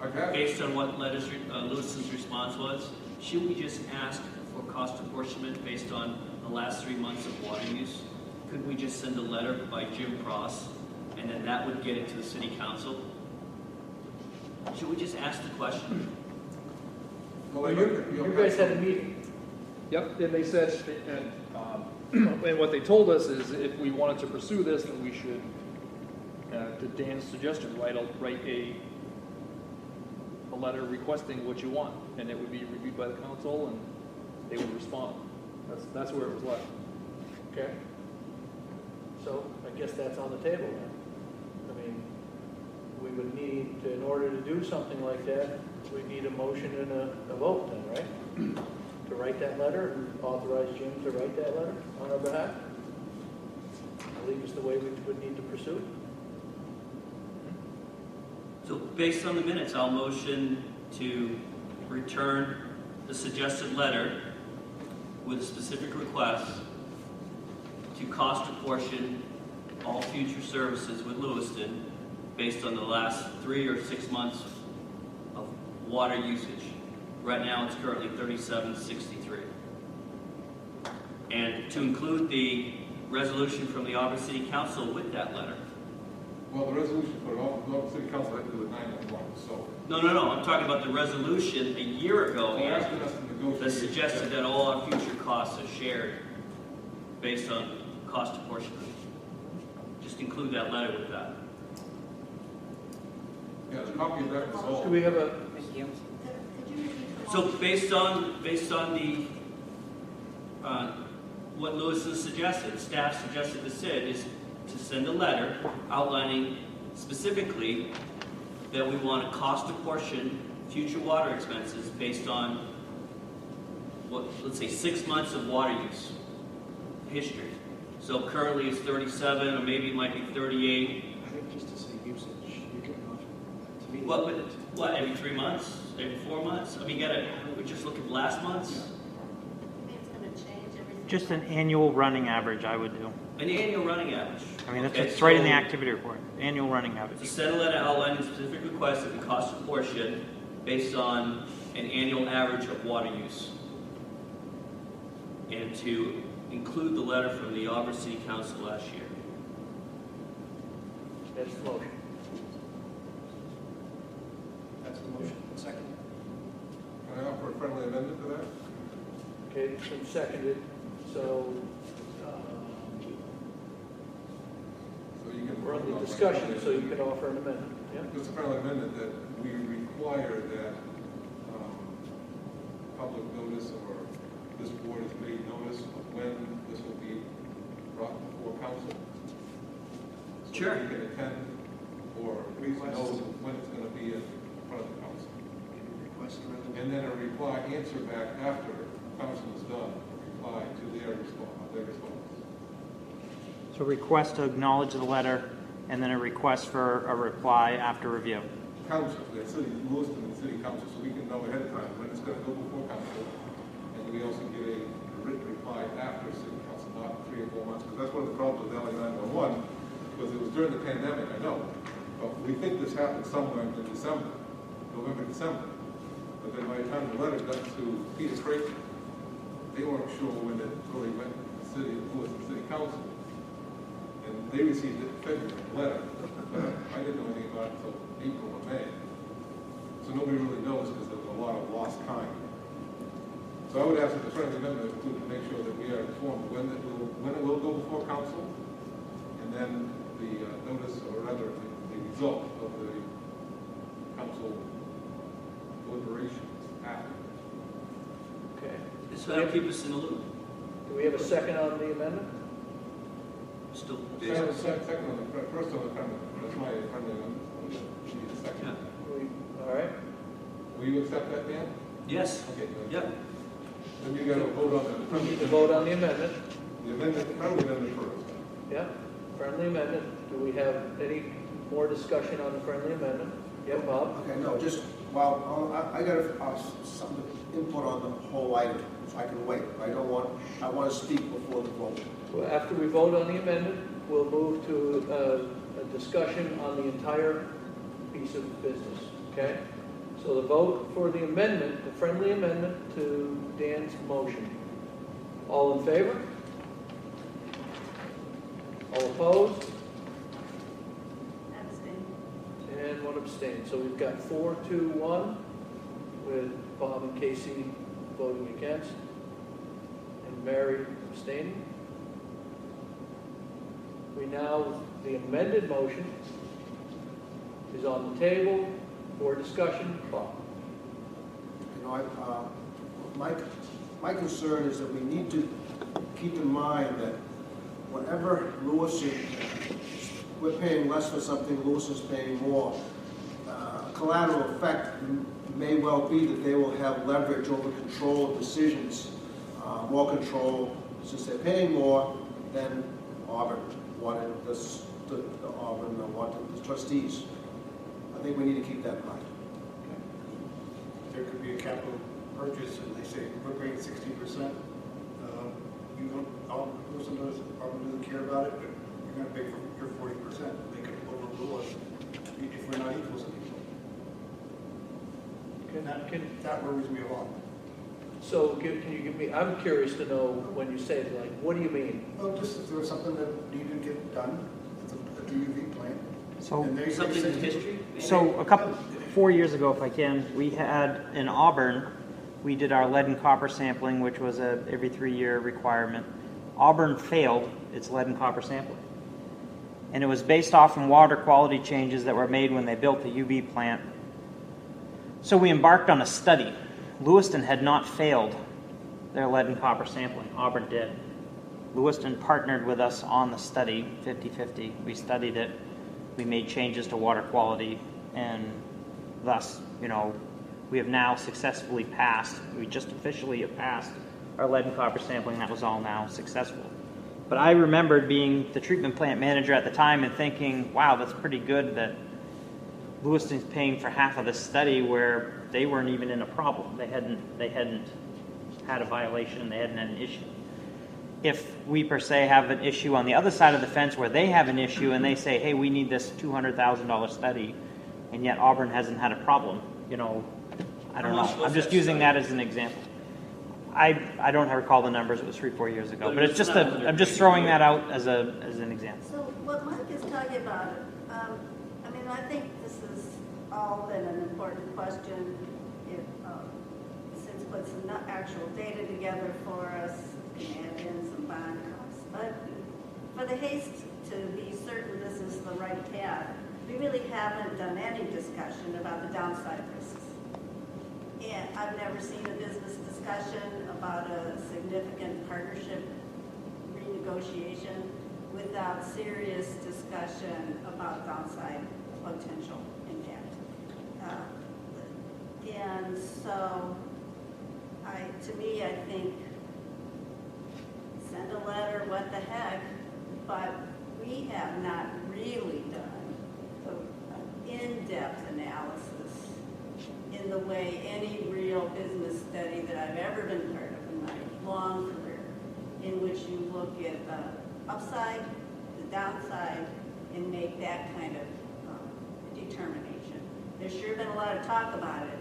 Okay.
based on what Lewiston's response was, should we just ask for cost apportionment based on the last 3 months of water use? Could we just send a letter by Jim Cross, and then that would get it to the city council? Should we just ask the question?
Well,
You guys had a meeting.
Yep, and they said, and what they told us is if we wanted to pursue this, then we should, to Dan's suggestion, write a letter requesting what you want, and it would be reviewed by the council, and they would respond. That's where it was left.
Okay. So I guess that's on the table then. I mean, we would need, in order to do something like that, we need a motion and a vote then, right? To write that letter and authorize Jim to write that letter on our behalf? I believe it's the way we would need to pursue it.
So based on the minutes, I'll motion to return the suggested letter with a specific request to cost apportion all future services with Lewiston based on the last 3 or 6 months of water usage. Right now, it's currently $37.63. And to include the resolution from the Auburn City Council with that letter.
Well, the resolution for Auburn City Council had to do with 911, so.
No, I'm talking about the resolution a year ago
They're
here
asking us to negotiate.
that suggested that all our future costs are shared based on cost apportionment. Just include that letter with that.
Yeah, the copy of that was all.
Do we have a,
Could you repeat the
So
motion?
based on the, what Lewis has suggested, staff suggested to Sid is to send a letter outlining specifically that we want to cost apportion future water expenses based on what, let's say 6 months of water use history. So currently it's 37, or maybe it might be 38.
I think just to say usage, you're getting off, to me.
What, every 3 months, every 4 months? I mean, we're just looking at last month's.
Maybe it's gonna change everything.
Just an annual running average, I would do.
An annual running average.
I mean, that's
Okay,
it's right in the
so-
activity report, annual running
To
average.
send a letter outlining specific requests that we cost apportion based on an annual average of water use. And to include the letter from the Auburn City Council last year.
that's the motion.
That's the motion. Second.
Can I offer a friendly amendment to that?
Okay, it's been seconded, so
So you can.
we're on the discussion, so you can offer an amendment. Yeah?
It's a friendly amendment that we require that public notice or this board is made notice of when this will be brought before council. So
Sure.
that we can attend or at least know when it's going to be in front of the council.
Request rather than.
And then a reply, answer back after council is done, a reply to their response.
So request to acknowledge the letter, and then a request for a reply after review.
Council, the city, Lewiston and city council, so we can know ahead of time when it's going to go before council. And we also get a written reply after city council, not 3 or 4 months, because that's one of the problems with LA 911, because it was during the pandemic, I know. But we think this happened somewhere in December, November, December. But then by the time the letter got to Peter Creighton, they weren't sure when it really went to the city, Lewiston City Council. And they received it in February, the letter. But I didn't know anything about it until April or May. So nobody really knows because there was a lot of lost time. So I would ask that the friendly amendment include to make sure that we are informed when it will go before council, and then the notice, or rather the result of the council deliberations after.
Okay.
So that'll keep us in the loop.
Do we have a second on the amendment?
Still.
Second on the, first on the friendly, that's my friendly amendment. We need a second.
Yeah.
All right.
Will you accept that, Dan?
Yes.
Okay, good.
Yep.
Then you got to vote on the
We
friendly.
need to vote on the amendment.
The amendment, the friendly amendment first.
Yeah, friendly amendment. Do we have any more discussion on the friendly amendment? Yeah, Bob?
Okay, no, just, well, I got some input on the whole item, so I can wait. I want to speak before the vote.
Well, after we vote on the amendment, we'll move to a discussion on the entire piece of business, okay? So the vote for the amendment, the friendly amendment to Dan's motion. All in favor? All opposed?
Abstain.
And one abstain. So we've got 4-2-1 with Bob and Casey voting against and Mary abstaining. We now, the amended motion is on the table for discussion. Bob?
You know, my concern is that we need to keep in mind that whenever we're paying less for something, Lewis is paying more. Collateral effect may well be that they will have leverage over control of decisions, more control, since they're paying more than Auburn wanted the Auburn wanted the trustees. I think we need to keep that in mind.
There could be a capital purchase and they say, we're paying 60%. You don't, Auburn doesn't care about it, but you're gonna pay for your 40%. They could overrule us if we're not equals anymore. That worries me a lot.
So can you give me, I'm curious to know when you say, like, what do you mean?
Well, just if there was something that needed to get done at the UV plant.
So,
And they
Something
said-
in history?
so 4 years ago, if I can, we had in Auburn, we did our lead and copper sampling, which was a every 3-year requirement. Auburn failed its lead and copper sampling. And it was based off from water quality changes that were made when they built the UV plant. So we embarked on a study. Lewiston had not failed their lead and copper sampling. Auburn did. Lewiston partnered with us on the study, 50-50. We studied it. We made changes to water quality, and thus, we have now successfully passed. We just officially have passed our lead and copper sampling. That was all now successful. But I remembered being the treatment plant manager at the time and thinking, wow, that's pretty good that Lewiston's paying for half of this study where they weren't even in a problem. They hadn't had a violation. They hadn't had an issue. If we, per se, have an issue on the other side of the fence where they have an issue and they say, hey, we need this $200,000 study, and yet Auburn hasn't had a problem, I don't know. I'm just using that as an example. I don't recall the numbers. It was 3-4 years ago. But it's just I'm just throwing that out as an example.
So what Mike is talking about, I think this has all been an important question. It since put some actual data together for us, can add in some bond costs. But for the haste to be certain this is the right path, we really haven't done any discussion about the downside risks. And I've never seen a business discussion about a significant partnership renegotiation without serious discussion about downside potential impact. And so, to me, I think, send a letter, what the heck, but we have not really done an in-depth analysis in the way any real business study that I've ever been part of in my long career, in which you look at the upside, the downside, and make that kind of determination. There's sure been a lot of talk about it,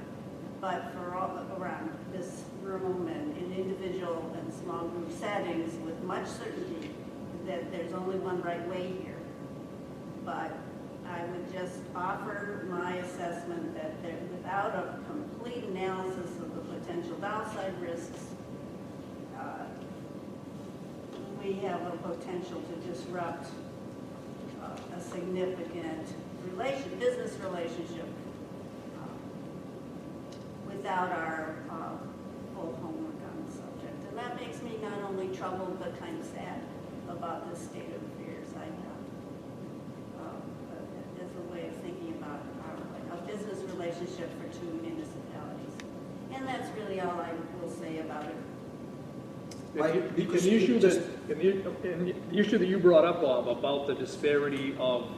but for all around this room and in individual and small group settings with much certainty that there's only one right way here. But I would just offer my assessment that without a complete analysis of the potential downside risks, we have a potential to disrupt a significant business relationship without our full homework on the subject. And that makes me not only troubled but kind of sad about this state of affairs I have. As a way of thinking about a business relationship for two municipalities. And that's really all I will say about it.
The issue that you brought up, Bob, about the disparity of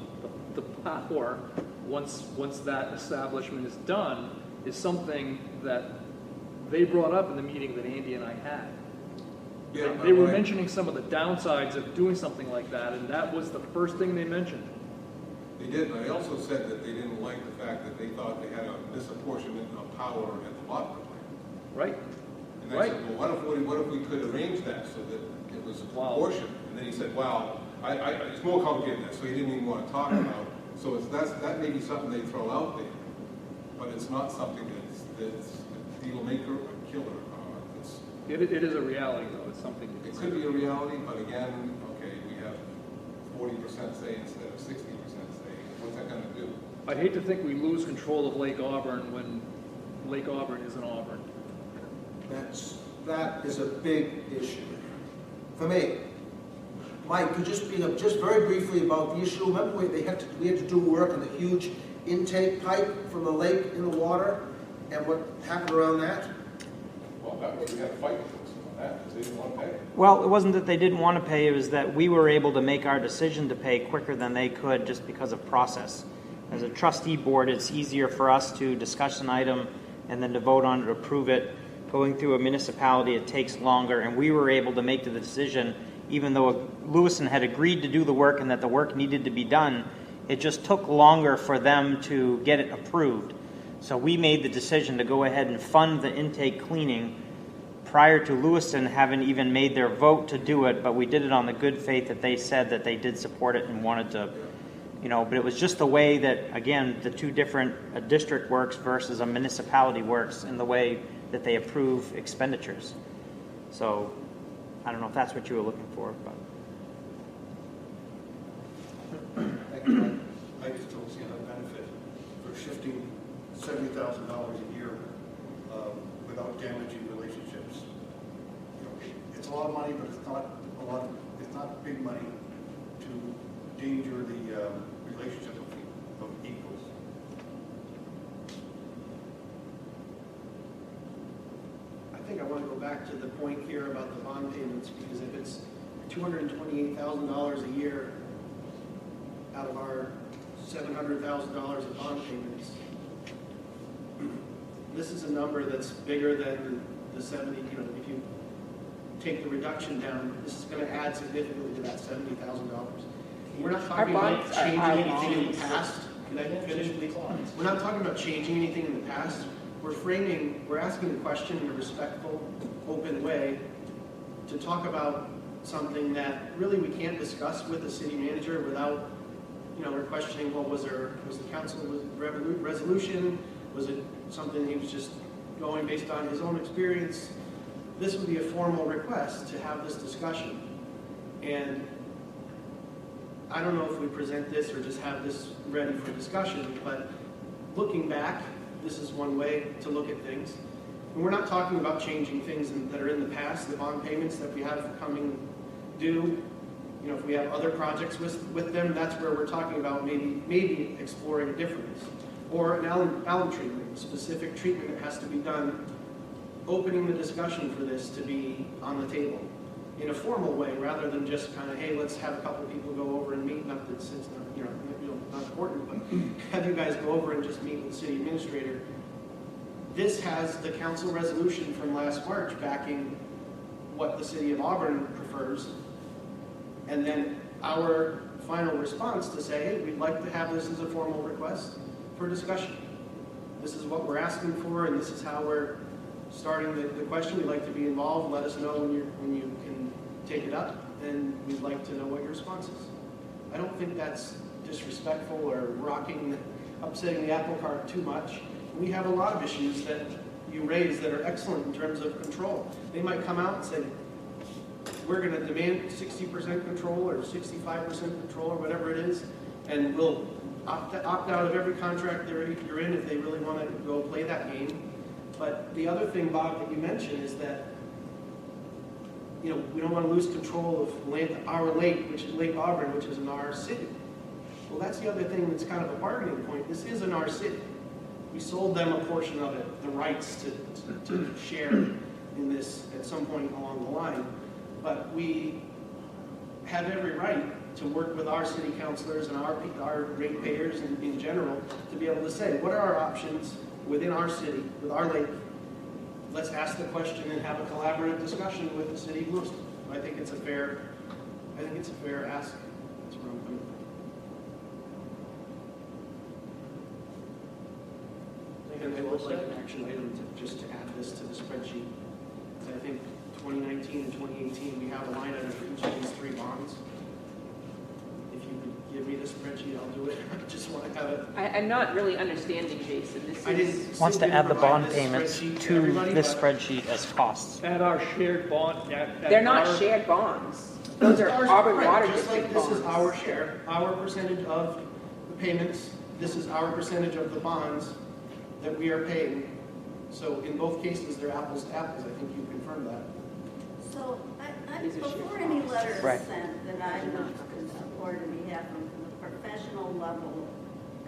the power once that establishment is done, is something that they brought up in the meeting that Andy and I had.
Yeah,
They were mentioning some of the downsides of doing something like that, and that was the first thing they mentioned.
They did, and they also said that they didn't like the fact that they thought they had a disapportionment of power at the bottom of the plant.
Right?
And I said, well, what if we could arrange that so that it was proportioned? And then he said, well, it's more complicated than that, so he didn't even want to talk about. So that may be something they throw out there, but it's not something that's a deal maker or killer.
It is a reality, though. It's something.
It could be a reality, but again, okay, we have 40% say instead of 60% say. What's that going to do?
I'd hate to think we lose control of Lake Auburn when Lake Auburn isn't Auburn.
That is a big issue for me. Mike, could you speak up just very briefly about the issue? Remember we had to do work on the huge intake pipe from the lake in the water, and what happened around that?
Well, we had a fight with them on that because they didn't want to pay.
Well, it wasn't that they didn't want to pay. It was that we were able to make our decision to pay quicker than they could just because of process. as a trustee board, it's easier for us to discuss an item and then to vote on it, approve it. Going through a municipality, it takes longer, and we were able to make the decision, even though Lewiston had agreed to do the work and that the work needed to be done, it just took longer for them to get it approved. So we made the decision to go ahead and fund the intake cleaning prior to Lewiston having even made their vote to do it, but we did it on the good faith that they said that they did support it and wanted to, but it was just the way that, again, the two different, a district works versus a municipality works in the way that they approve expenditures. So I don't know if that's what you were looking for, but.
I just don't see no benefit for shifting $70,000 a year without damaging relationships. It's a lot of money, but it's not big money to endanger the relationship of equals.
I think I want to go back to the point here about the bond payments, because if it's $228,000 a year out of our $700,000 of bond payments, this is a number that's bigger than the 70, if you take the reduction down, this is going to add significantly to that $70,000. We're not talking about changing anything in the past. Can I finish, please? We're not talking about changing anything in the past. We're asking the question in a respectful, open way to talk about something that really we can't discuss with the city manager without, we're questioning, well, was the council resolution? Was it something he was just going based on his own experience? This would be a formal request to have this discussion. And I don't know if we present this or just have this ready for discussion, but looking back, this is one way to look at things. And we're not talking about changing things that are in the past, the bond payments that we have coming due. If we have other projects with them, that's where we're talking about maybe exploring a difference. Or an alum treatment, specific treatment that has to be done, opening the discussion for this to be on the table in a formal way, rather than just kind of, hey, let's have a couple people go over and meet, not that it's not important, but have you guys go over and just meet with the city administrator. This has the council resolution from last March backing what the city of Auburn prefers, and then our final response to say, hey, we'd like to have this as a formal request for discussion. This is what we're asking for, and this is how we're starting the question. We'd like to be involved. Let us know when you can take it up, and we'd like to know what your response is. I don't think that's disrespectful or upsetting the apple cart too much. We have a lot of issues that you raise that are excellent in terms of control. They might come out and say, we're going to demand 60% control or 65% control or whatever it is, and we'll opt out of every contract you're in if they really want to go play that game. But the other thing, Bob, that you mentioned is that we don't want to lose control of our lake, which is Lake Auburn, which is in our city. Well, that's the other thing that's kind of a bargaining point. This is in our city. We sold them a portion of it, the rights to share in this at some point along the line. But we have every right to work with our city councilors and our ratepayers in general to be able to say, what are our options within our city, with our lake? Let's ask the question and have a collaborative discussion with the city of Lewiston. I think it's a fair ask. That's where I'm coming from. And I would like an action item just to add this to the spreadsheet. I think 2019 and 2018, we have a line item for each of these three bonds. If you could give me the spreadsheet, I'll do it. I just want to have it.
I'm not really understanding, Jason.
Wants to add the bond payments to this spreadsheet as costs.
At our shared bond.
They're not shared bonds. Those are Auburn Water District bonds.
This is our share, our percentage of the payments. This is our percentage of the bonds that we are paying. So in both cases, they're apples to apples. I think you confirmed that.
So before any letter is sent that I would support on behalf of the professional level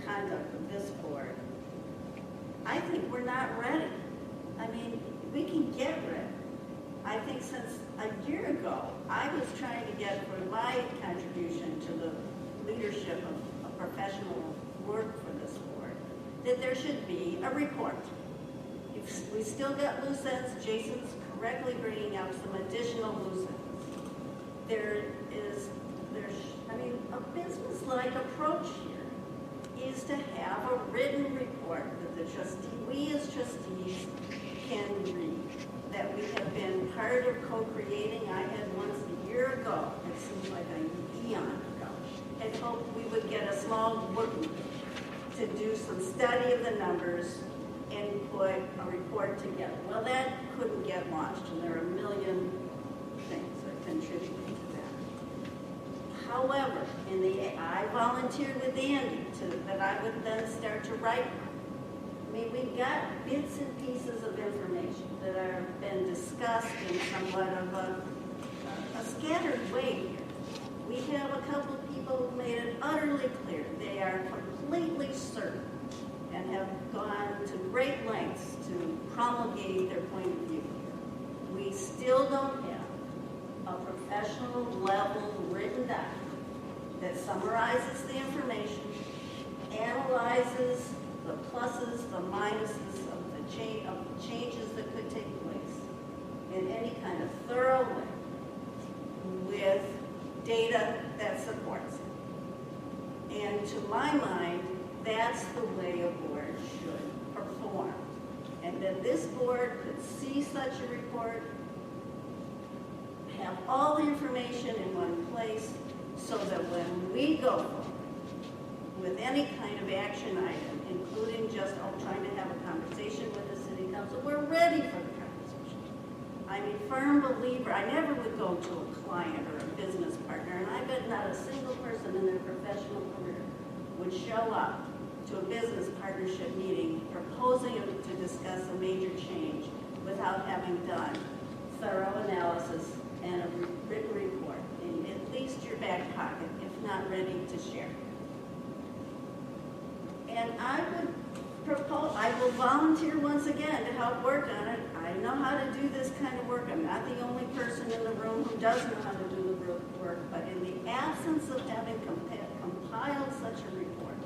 conduct of this board, I think we're not ready. I mean, we can get ready. I think since a year ago, I was trying to get for my contribution to the leadership of a professional work for this board, that there should be a report. If we still got loose ends, Jason's correctly bringing out some additional loose ends. A business-like approach here is to have a written report that we as trustees can read, that we have been part of co-creating. I had once a year ago, it seems like an eon ago, had hoped we would get a small group to do some study of the numbers and put a report together. Well, that couldn't get launched, and there are a million things that contribute to that. However, I volunteered with Andy that I would then start to write. We've got bits and pieces of information that have been discussed in somewhat of a scattered way here. We have a couple of people who made it utterly clear they are completely certain and have gone to great lengths to promulgate their point of view. We still don't have a professional level written document that summarizes the information, analyzes the pluses, the minuses of the changes that could take place in any kind of thorough way with data that supports it. And to my mind, that's the way a board should perform. And that this board could see such a report, have all the information in one place, so that when we go forward with any kind of action item, including just trying to have a conversation with the city council, we're ready for the conversation. I'm a firm believer, I never would go to a client or a business partner, and I bet not a single person in their professional career would show up to a business partnership meeting proposing to discuss a major change without having done thorough analysis and a written report in at least your back pocket, if not ready to share. And I would propose, I will volunteer once again to help work on it. I know how to do this kind of work. I'm not the only person in the room who does know how to do the work, but in the absence of having compiled such a report,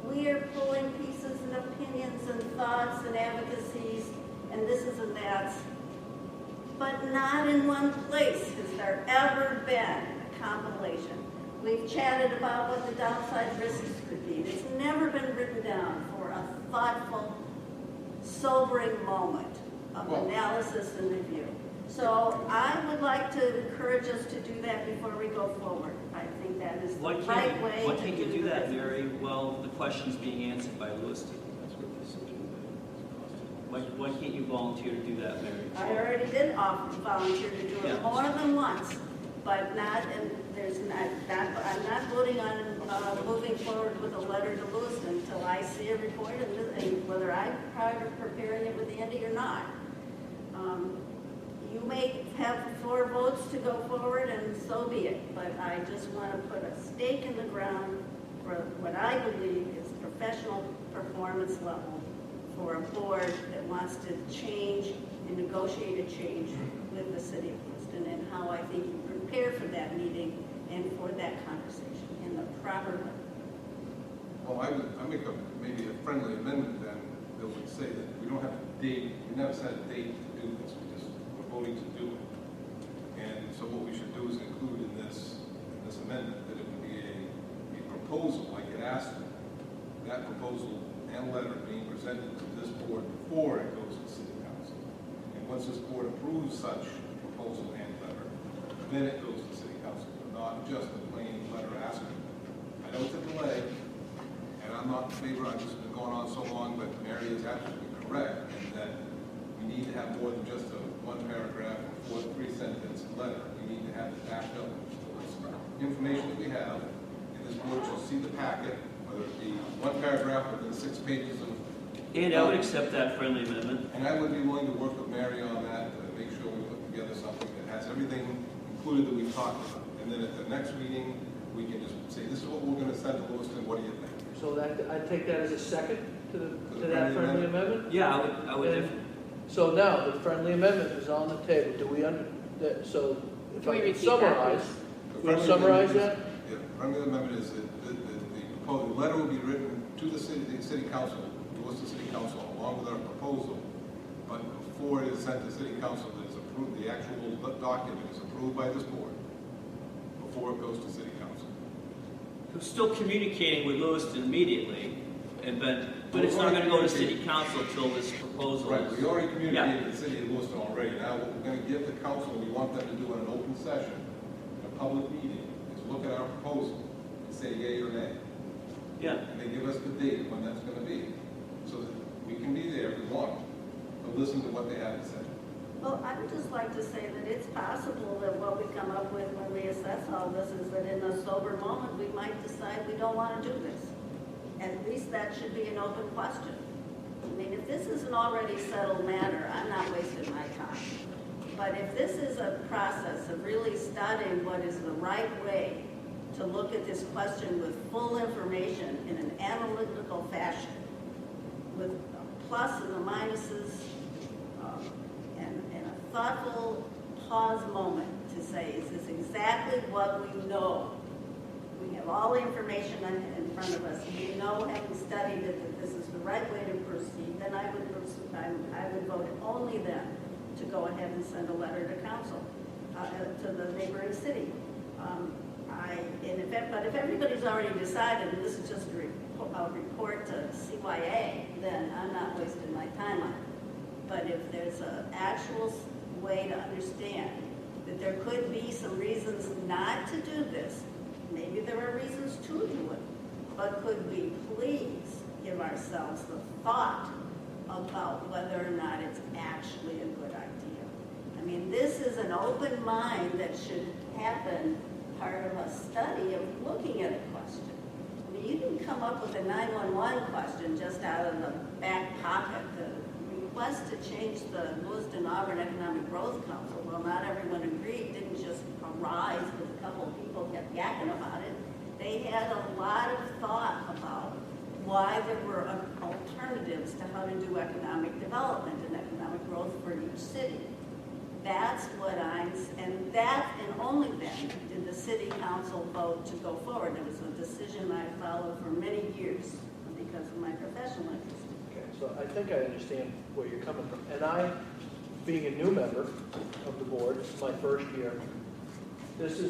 we are pulling pieces and opinions and thoughts and advocacies and this is and that's, but not in one place has there ever been a compilation. We've chatted about what the downside risks could be. It's never been written down for a thoughtful, sobering moment of analysis and review. So I would like to encourage us to do that before we go forward. I think that is the right way to do
Why can't you do that,
business.
Mary? Well, the question's being answered by Lewis. Why can't you volunteer to do that, Mary?
I already did volunteer to do it
Yeah.
more than once, but not, and I'm not voting on moving forward with a letter to Lewiston until I see a report and whether I'm proud of preparing it with Andy or not. You may have 4 votes to go forward and so be it, but I just want to put a stake in the ground for what I believe is professional performance level for a board that wants to change and negotiate a change with the city of Lewiston, and how I think you prepare for that meeting and for that conversation in the proper way.
Well, I make maybe a friendly amendment then that would say that we don't have a date, we never set a date to do this, we're voting to do it. And so what we should do is include in this amendment that it would be a proposal, like it asked, that proposal and letter being presented to this board before it goes to city council. And once this board approves such proposal and letter, then it goes to city council, but not just a plain letter asking. I know it's a delay, and I'm not in favor, I've just been going on so long, but Mary is absolutely correct in that we need to have more than just a 1 paragraph or 4 3-sentence letter. We need to have it backed up with information that we have, and this board should see the packet, whether it be 1 paragraph within 6 pages of.
And I would accept that friendly amendment.
And I would be willing to work with Mary on that to make sure we put together something that has everything included that we've talked about. And then at the next meeting, we can just say, this is what we're going to send to Lewiston, what do you think?
So that, I take that as a second to that friendly amendment?
Yeah, I would.
And so now, the friendly amendment is on the table. Do we so if
Can we
I can
repeat that,
summarize,
please?
will you summarize that?
Yeah, the friendly amendment is that the proposing, a letter will be written to the city council, to Worcester City Council, along with our proposal, but before it is sent to city council, it is approved, the actual document is approved by this board before it goes to city council.
We're still communicating with Lewiston immediately, but it's not going to go to city council till this proposal
Right,
is.
we already communicated with the city of Lewiston already. Now, what we're going to give the council, we want them to do in an open session, in a public meeting, is look at our proposal and say yea or nay.
Yeah.
And they give us the date when that's going to be, so that we can be there if we want to listen to what they have to say.
Well, I would just like to say that it's possible that what we come up with when we assess all this is that in a sober moment, we might decide we don't want to do this. At least that should be an open question. I mean, if this is an already settled matter, I'm not wasting my time. But if this is a process of really studying what is the right way to look at this question with full information in an analytical fashion, with pluses and minuses, and a thoughtful pause moment to say, is this exactly what we know? We have all the information in front of us. We know, having studied it, that this is the right way to proceed. Then I would vote only then to go ahead and send a letter to council, to the neighboring city. But if everybody's already decided, and this is just a report to CYA, then I'm not wasting my time on it. But if there's an actual way to understand that there could be some reasons not to do this, maybe there are reasons to do it, but could we please give ourselves the thought about whether or not it's actually a good idea? I mean, this is an open mind that should happen part of a study of looking at a question. I mean, you can come up with a 911 question just out of the back pocket. The request to change the Lewiston Auburn Economic Growth Council, well, not everyone agreed, didn't just arise because a couple of people kept yakking about it. They had a lot of thought about why there were alternatives to how to do economic development and economic growth for each city. That's what and only then did the city council vote to go forward. It was a decision I followed for many years because of my professional interest.
Okay, so I think I understand where you're coming from. And I, being a new member of the board, this is my first year, this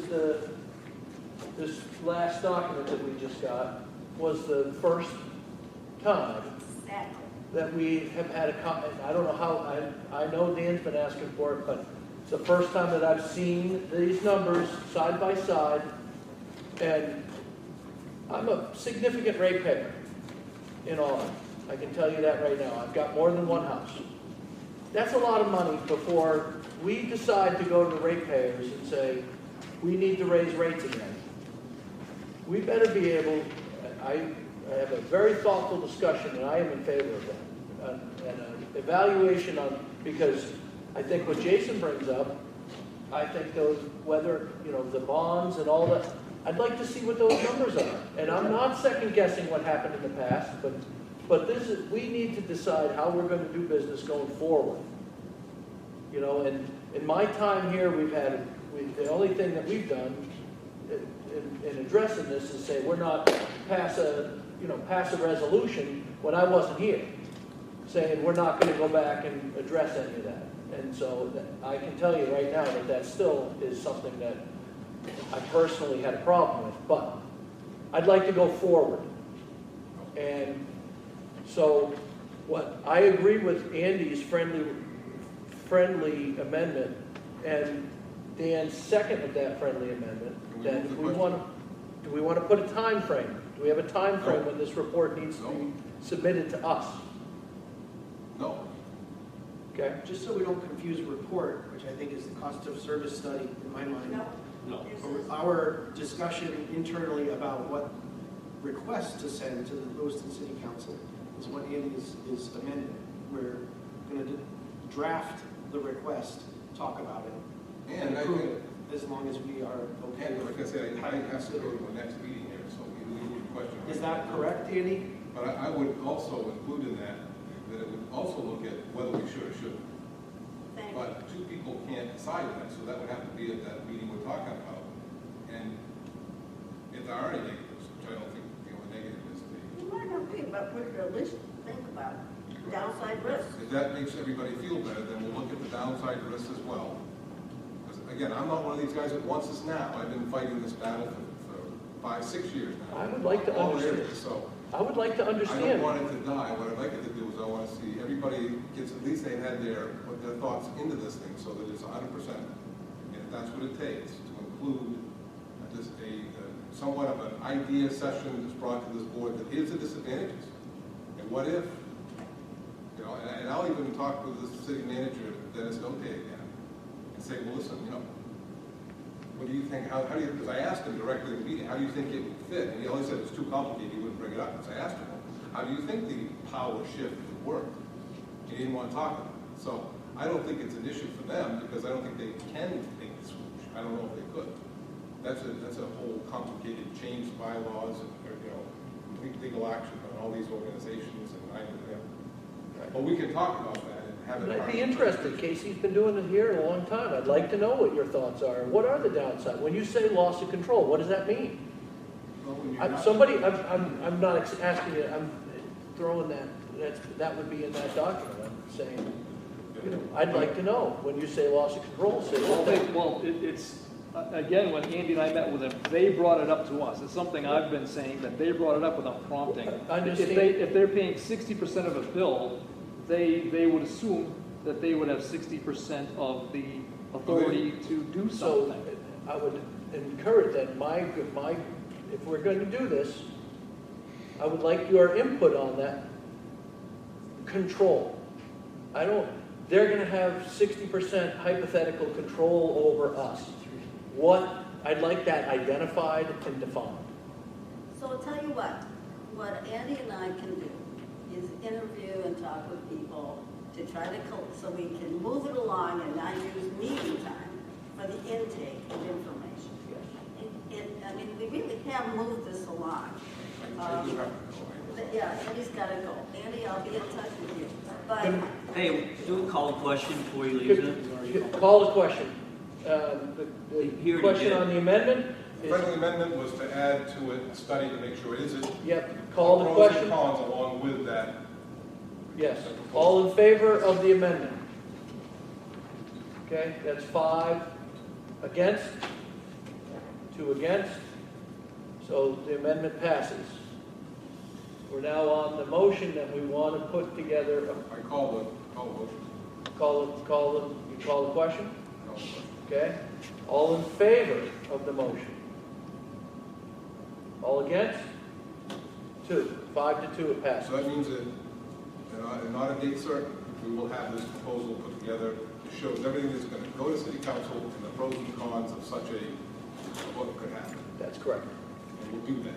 last document that we just got was the first time
Exactly.
that we have had a comment. I don't know how, I know Dan's been asking for it, but it's the first time that I've seen these numbers side by side, and I'm a significant ratepayer in Auburn. I can tell you that right now. I've got more than one house. That's a lot of money before we decide to go to the ratepayers and say, we need to raise rates again. We better be able, I have a very thoughtful discussion, and I am in favor of that. And an evaluation on, because I think what Jason brings up, I think those, whether, the bonds and all that, I'd like to see what those numbers are. And I'm not second guessing what happened in the past, but we need to decide how we're going to do business going forward. And in my time here, the only thing that we've done in addressing this is say we're not pass a resolution when I wasn't here, saying we're not going to go back and address any of that. And so I can tell you right now that still is something that I personally had a problem with. But I'd like to go forward. And so what I agree with Andy's friendly amendment, and Dan's second with that friendly amendment, that do we want to put a time frame? Do we have a time frame when this report needs to be submitted to us?
No.
Okay.
Just so we don't confuse a report, which I think is the cost of service study in my mind.
No.
Our discussion internally about what requests to send to the Lewiston City Council is what Andy is amending. We're going to draft the request, talk about it,
And I
approve
think,
it, as long as we are okay
and
with
like I said,
it.
I have to go to the next meeting here, so we would question.
Is that correct, Andy?
But I would also include in that it would also look at whether we should or shouldn't.
Thank you.
But two people can't decide that, so that would have to be at that meeting we're talking about. And if there are any negatives, which I don't think, a negative
about, put at least think about downside risks.
If that makes everybody feel better, then we'll look at the downside risks as well. Because again, I'm not one of these guys that wants this now. I've been fighting this battle for 5, 6 years now.
I would like to
All
understand.
areas, so.
I would like to
I don't
understand.
want it to die. What I'd like it to do is I want to see everybody gets, at least they've had put their thoughts into this thing so that it's 100%. And if that's what it takes to include somewhat of an idea session that's brought to this board that here's the disadvantages. And what if, you know, and I'll even talk with the city manager, Dennis Note again, and say, well, listen, you know, what do you think, how do you, because I asked him directly in the meeting, how do you think it would fit? And he only said it was too complicated, he wouldn't bring it up. So I asked him, how do you think the power shift would work? He didn't want to talk about it. So I don't think it's an issue for them because I don't think they can make the switch. I don't know if they could. That's a whole complicated change bylaws and, you know, complete legal action on all these organizations and I know that. But we can talk about that and have it.
I'd be interested. Casey's been doing it here a long time. I'd like to know what your thoughts are. What are the downsides? When you say loss of control, what does that mean?
Well, when you're
I'm not asking you, I'm throwing that would be in that document. I'm saying, you know, I'd like to know. When you say loss of control, say what that.
Well, it's, again, when Andy and I met with them, they brought it up to us. It's something I've been saying, that they brought it up without prompting.
I understand.
If they're paying 60% of a bill, they would assume that they would have 60% of the authority to do
So
something.
I would encourage that if we're going to do this, I would like your input on that control. They're going to have 60% hypothetical control over us. I'd like that identified and defined.
So I'll tell you what Andy and I can do is interview and talk with people to try to, so we can move it along and not use meeting time for the intake of information. I mean, we really have moved this along.
I do have to go.
Yeah, Andy's got to go. Andy, I'll be in touch with you. But
Hey, do a call question before you leave it.
Call the question.
He
The
already
question
did.
on the amendment
The
is,
friendly amendment was to add to it a study to make sure, is it
yep, call the
pros and
question.
cons along with that?
Yes. All in favor of the amendment? Okay, that's 5 against, 2 against. So the amendment passes. We're now on the motion that we want to put together.
I call the motion.
You call the question?
Call the question.
Okay. All in favor of the motion? All against? 2. 5 to 2, it passes.
So that means that, and not a date certain, we will have this proposal put together that shows everything that's going to go to city council and the pros and cons of such of what could happen.
That's correct.
And we'll do that.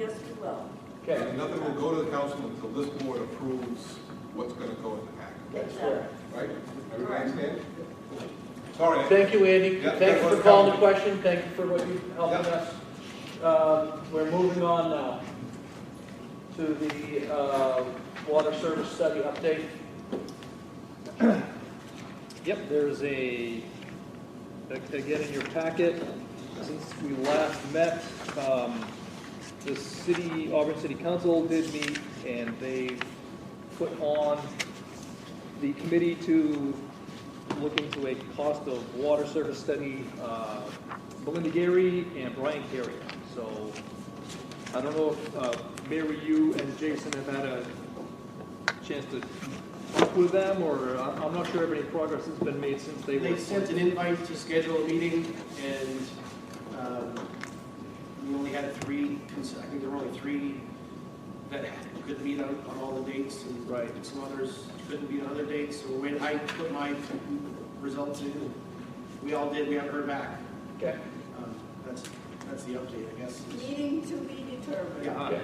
yes, we will.
Okay.
And nothing will go to the council until this board approves what's going to go in the packet.
That's correct.
Right? Everybody understand? Sorry.
Thank you, Andy.
Yeah,
Thank you
that
for
was
calling the
coming.
question. Thank you for what you helping
Yeah.
us. We're moving on now to the water service study update.
Yep, there's again in your packet, since we last met, the Auburn City Council did meet, and they put on the committee to look into a cost of water service study, Belinda Gary and Brian Carey. So I don't know if Mary, you and Jason have had a chance to talk with them, or I'm not sure if any progress has been made since they
They
were.
sent an invite to schedule a meeting, and we only had 3, I think there were only 3 that could meet on all the dates, and
Right.
some others couldn't meet on other dates. So when I put my results in, and we all did, we haven't heard back.
Okay.
That's the update, I guess.
Meeting to be determined.
Yeah.
Okay.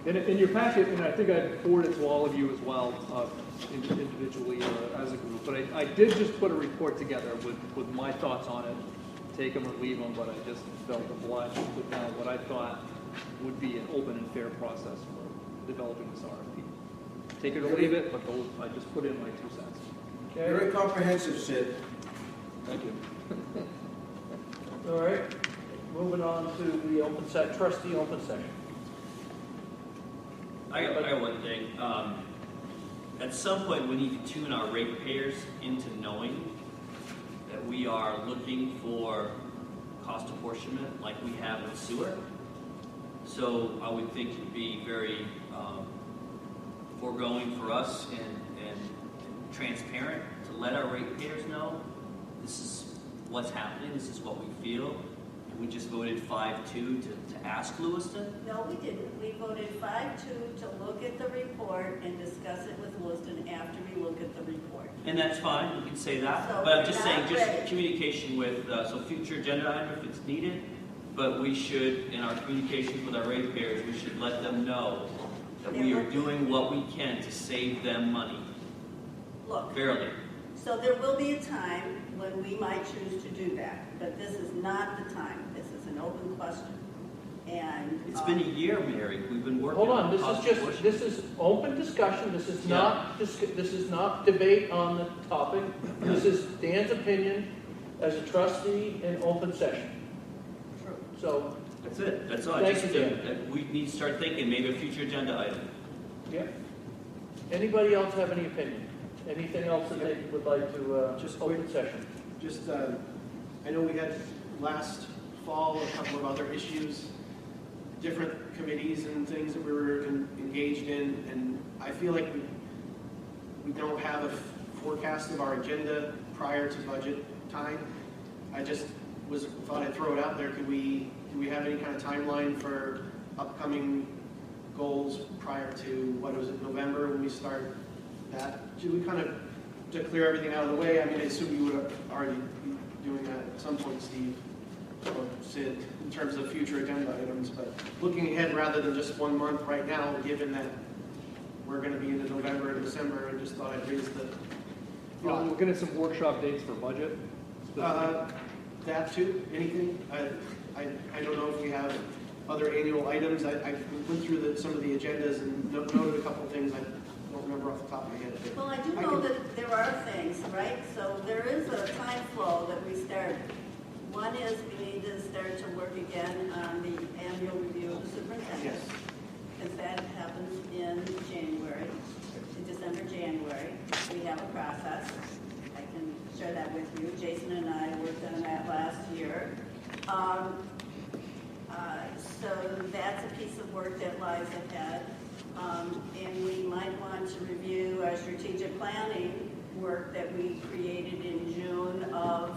Okay.
In your packet, and I think I forwarded it to all of you as well, individually or as a group, but I did just put a report together with my thoughts on it, take them or leave them, but I just felt obliged to put down what I thought would be an open and fair process for developing this RFP. Take it or leave it, but I just put in my 2 cents.
Okay.
Very comprehensive, Sid.
Thank you.
All right. Moving on to the trustee open session.
I got one thing. At some point, we need to tune our ratepayers into knowing that we are looking for cost apportionment like we have with sewer. So I would think it'd be very foregoing for us and transparent to let our ratepayers know this is what's happening, this is what we feel. And we just voted 5-2 to ask Lewiston.
No, we didn't. We voted 5-2 to look at the report and discuss it with Lewiston after we look at the report.
And that's fine, you can say that,
So
but I'm just
we're
saying,
not
just
ready.
communication with, so future agenda item if it's needed, but we should, in our communications with our ratepayers, we should let them know that we are doing what we can to save them money
Look,
fairly.
so there will be a time when we might choose to do that, but this is not the time. This is an open question. And
It's been a year, Mary, we've been working
Hold on,
on
this
cost
is
apportionment.
this is open discussion, this is not debate on the topic. This is Dan's opinion as a trustee in open session. So,
That's it, that's all.
Thank
Just,
you, Dan.
we need to start thinking, maybe a future agenda item.
yeah. Anybody else have any opinion? Anything else that they would like to,
Just
open
quick.
session?
Just, I know we had last fall a couple of other issues, different committees and things that we were engaged in, and I feel like we don't have a forecast of our agenda prior to budget time. I just thought I'd throw it out there. Do we have any kind of timeline for upcoming goals prior to, what was it, November when we start that? Should we kind of, to clear everything out of the way, I mean, I assume you would already be doing that at some point, Steve, or Sid, in terms of future agenda items, but looking ahead rather than just 1 month right now, given that we're going to be into November and December, I just thought I'd raise the
We're getting some workshop dates for budget.
that too, anything? I don't know if we have other annual items. I went through some of the agendas and noted a couple of things I don't remember off the top of my head.
well, I do know that there are things, right? So there is a time flow that we start. One is we need to start to work again on the annual review of the superintendent.
Yes.
Because that happens in January, in December, January. We have a process. I can share that with you. Jason and I worked on that last year. So that's a piece of work that lies ahead. And we might want to review our strategic planning work that we created in June of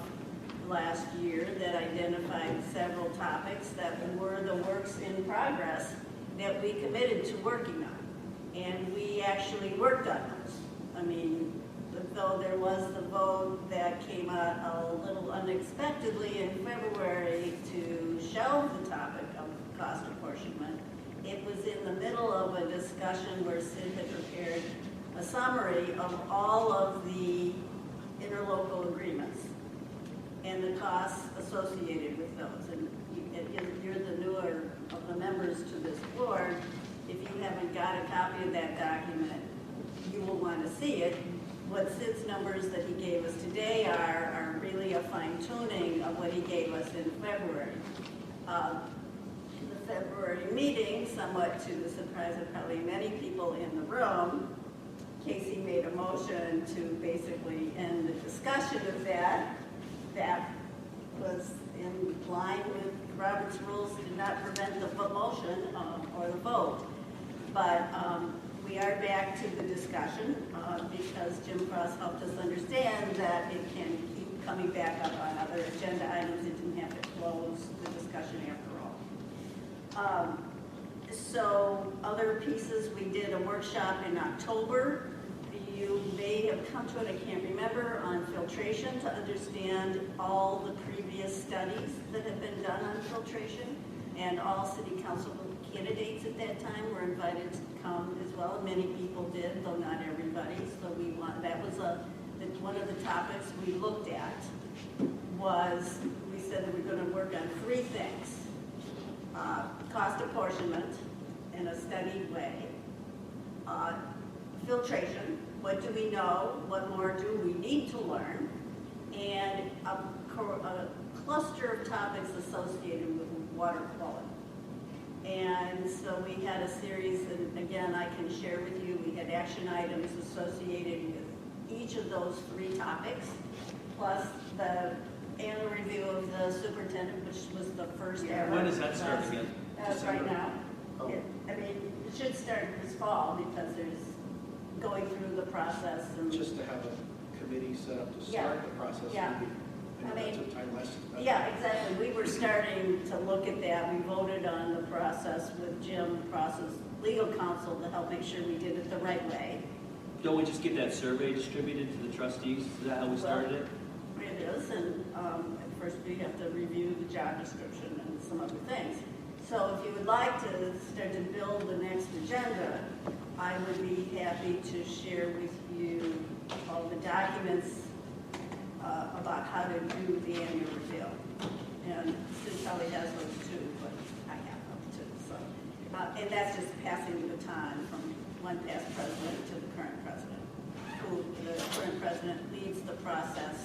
last year that identified several topics that were the works in progress that we committed to working on. And we actually worked on those. I mean, though there was the vote that came out a little unexpectedly in February to shelve the topic of cost apportionment, it was in the middle of a discussion where Sid had prepared a summary of all of the interlocal agreements and the costs associated with those. And you're the newer of the members to this board. If you haven't got a copy of that document, you will want to see it. What Sid's numbers that he gave us today are really a fine-tuning of what he gave us in February. In the February meeting, somewhat to the surprise of probably many people in the room, Casey made a motion to basically end the discussion of that. That was in line with Robert's rules, did not prevent the motion or the vote. But we are back to the discussion because Jim Cross helped us understand that it can keep coming back up on other agenda items. It didn't have to close the discussion after all. So other pieces, we did a workshop in October. You may have come to it, I can't remember, on filtration to understand all the previous studies that have been done on filtration. And all city council candidates at that time were invited to come as well. Many people did, though not everybody. So that was one of the topics we looked at was, we said that we're going to work on 3 things. Cost apportionment in a studied way. Filtration, what do we know? What more do we need to learn? And a cluster of topics associated with water quality. And so we had a series, and again, I can share with you, we had action items associated with each of those 3 topics, plus the annual review of the superintendent, which was the first ever.
When does that start again?
Right now.
Oh.
I mean, it should start this fall because there's going through the process and.
Just to have a committee set up to
Yeah.
start the process.
Yeah.
maybe. I know
I
that
mean,
took time last.
Yeah, exactly. We were starting to look at that. We voted on the process with Jim, legal counsel, to help make sure we did it the right way.
Don't we just get that survey distributed to the trustees? Is that how we started it?
It is, and at first we have to review the job description and some other things. So if you would like to start to build the next agenda, I would be happy to share with you all the documents about how to do the annual review. And Sue probably has those too, but I have them too. So, and that's just passing the baton from one past president to the current president, who the current president leads the process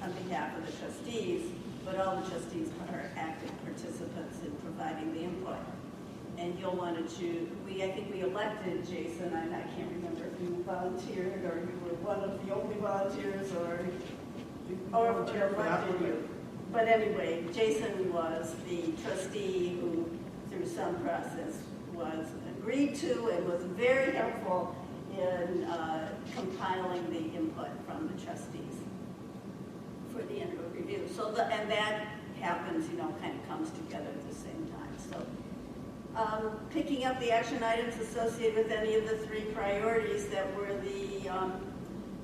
on behalf of the trustees, but all the trustees are active participants in providing the input. And you'll want to choose, I think we elected Jason, and I can't remember if you volunteered or you were one of the only volunteers or elected you. But anyway, Jason was the trustee who, through some process, was agreed to and was very helpful in compiling the input from the trustees for the annual review. So, and that happens, kind of comes together at the same time. So, picking up the action items associated with any of the 3 priorities that were the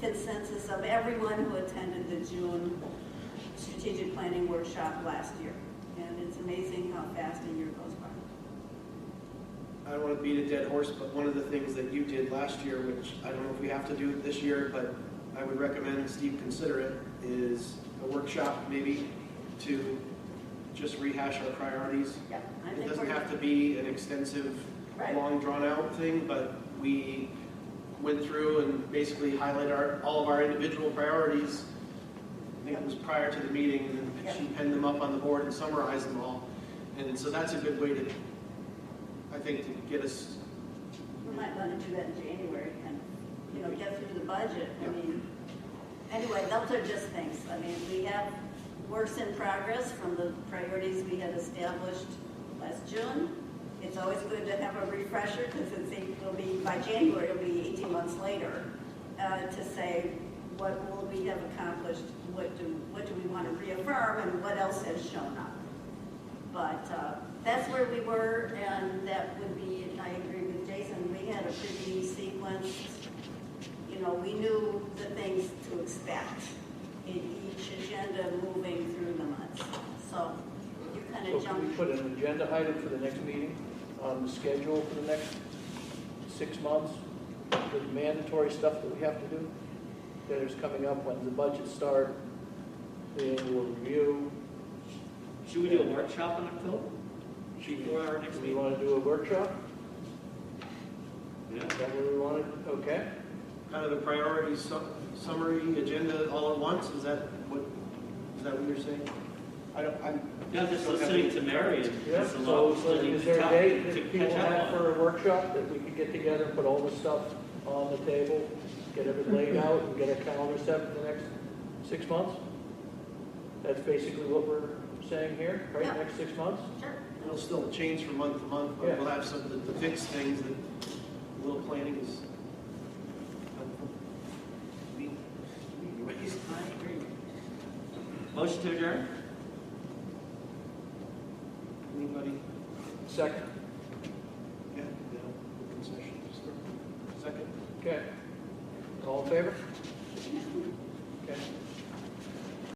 consensus of everyone who attended the June strategic planning workshop last year. And it's amazing how fast a year goes by.
I don't want to beat a dead horse, but one of the things that you did last year, which I don't know if we have to do it this year, but I would recommend Steve consider it, is a workshop maybe to just rehash our priorities.
Yeah, I
It
think
doesn't
we're,
have to be an extensive,
Right.
long drawn-out thing, but we went through and basically highlighted all of our individual priorities. I think it was prior to the meeting, and then
Yeah.
she penned them up on the board and summarized them all. And so that's a good way to, I think, to get us.
we might want to do that in January and, get through the budget. I mean, anyway, those are just things. I mean, we have works in progress from the priorities we had established last June. It's always good to have a refresher because it'll be, by January, it'll be 18 months later, to say what will we have accomplished, what do we want to reaffirm, and what else has shown up. But that's where we were, and that would be, I agree with Jason, we had a pretty sequenced, we knew the things to expect in each agenda moving through the months. So you kind
So
of
can we
jumped.
put an agenda item for the next meeting on the schedule for the next 6 months? The mandatory stuff that we have to do that is coming up when the budgets start, the annual review.
Should we do a workshop in October? Before our next
Do we
meeting?
want to do a workshop?
Yeah.
Is that what we wanted? Okay.
Kind of the priority summary agenda all at once, is that what you're saying?
Yeah, just listening to Mary and
Yeah,
just a
so
lot
so is there a date that people
catch up
have
on.
for a workshop that we could get together and put all this stuff on the table, get everything laid out and get a calendar set for the next 6 months? That's basically what we're saying here, right?
Yeah.
Next 6 months?
Sure.
It'll still change from month to month,
Yeah.
but we'll have some of the fixed things that a little planning is helpful. Anyways, I agree.
Motion to adjourn?
Anybody?
Second.
Yeah, open session. Second.
Okay. All in favor? Okay.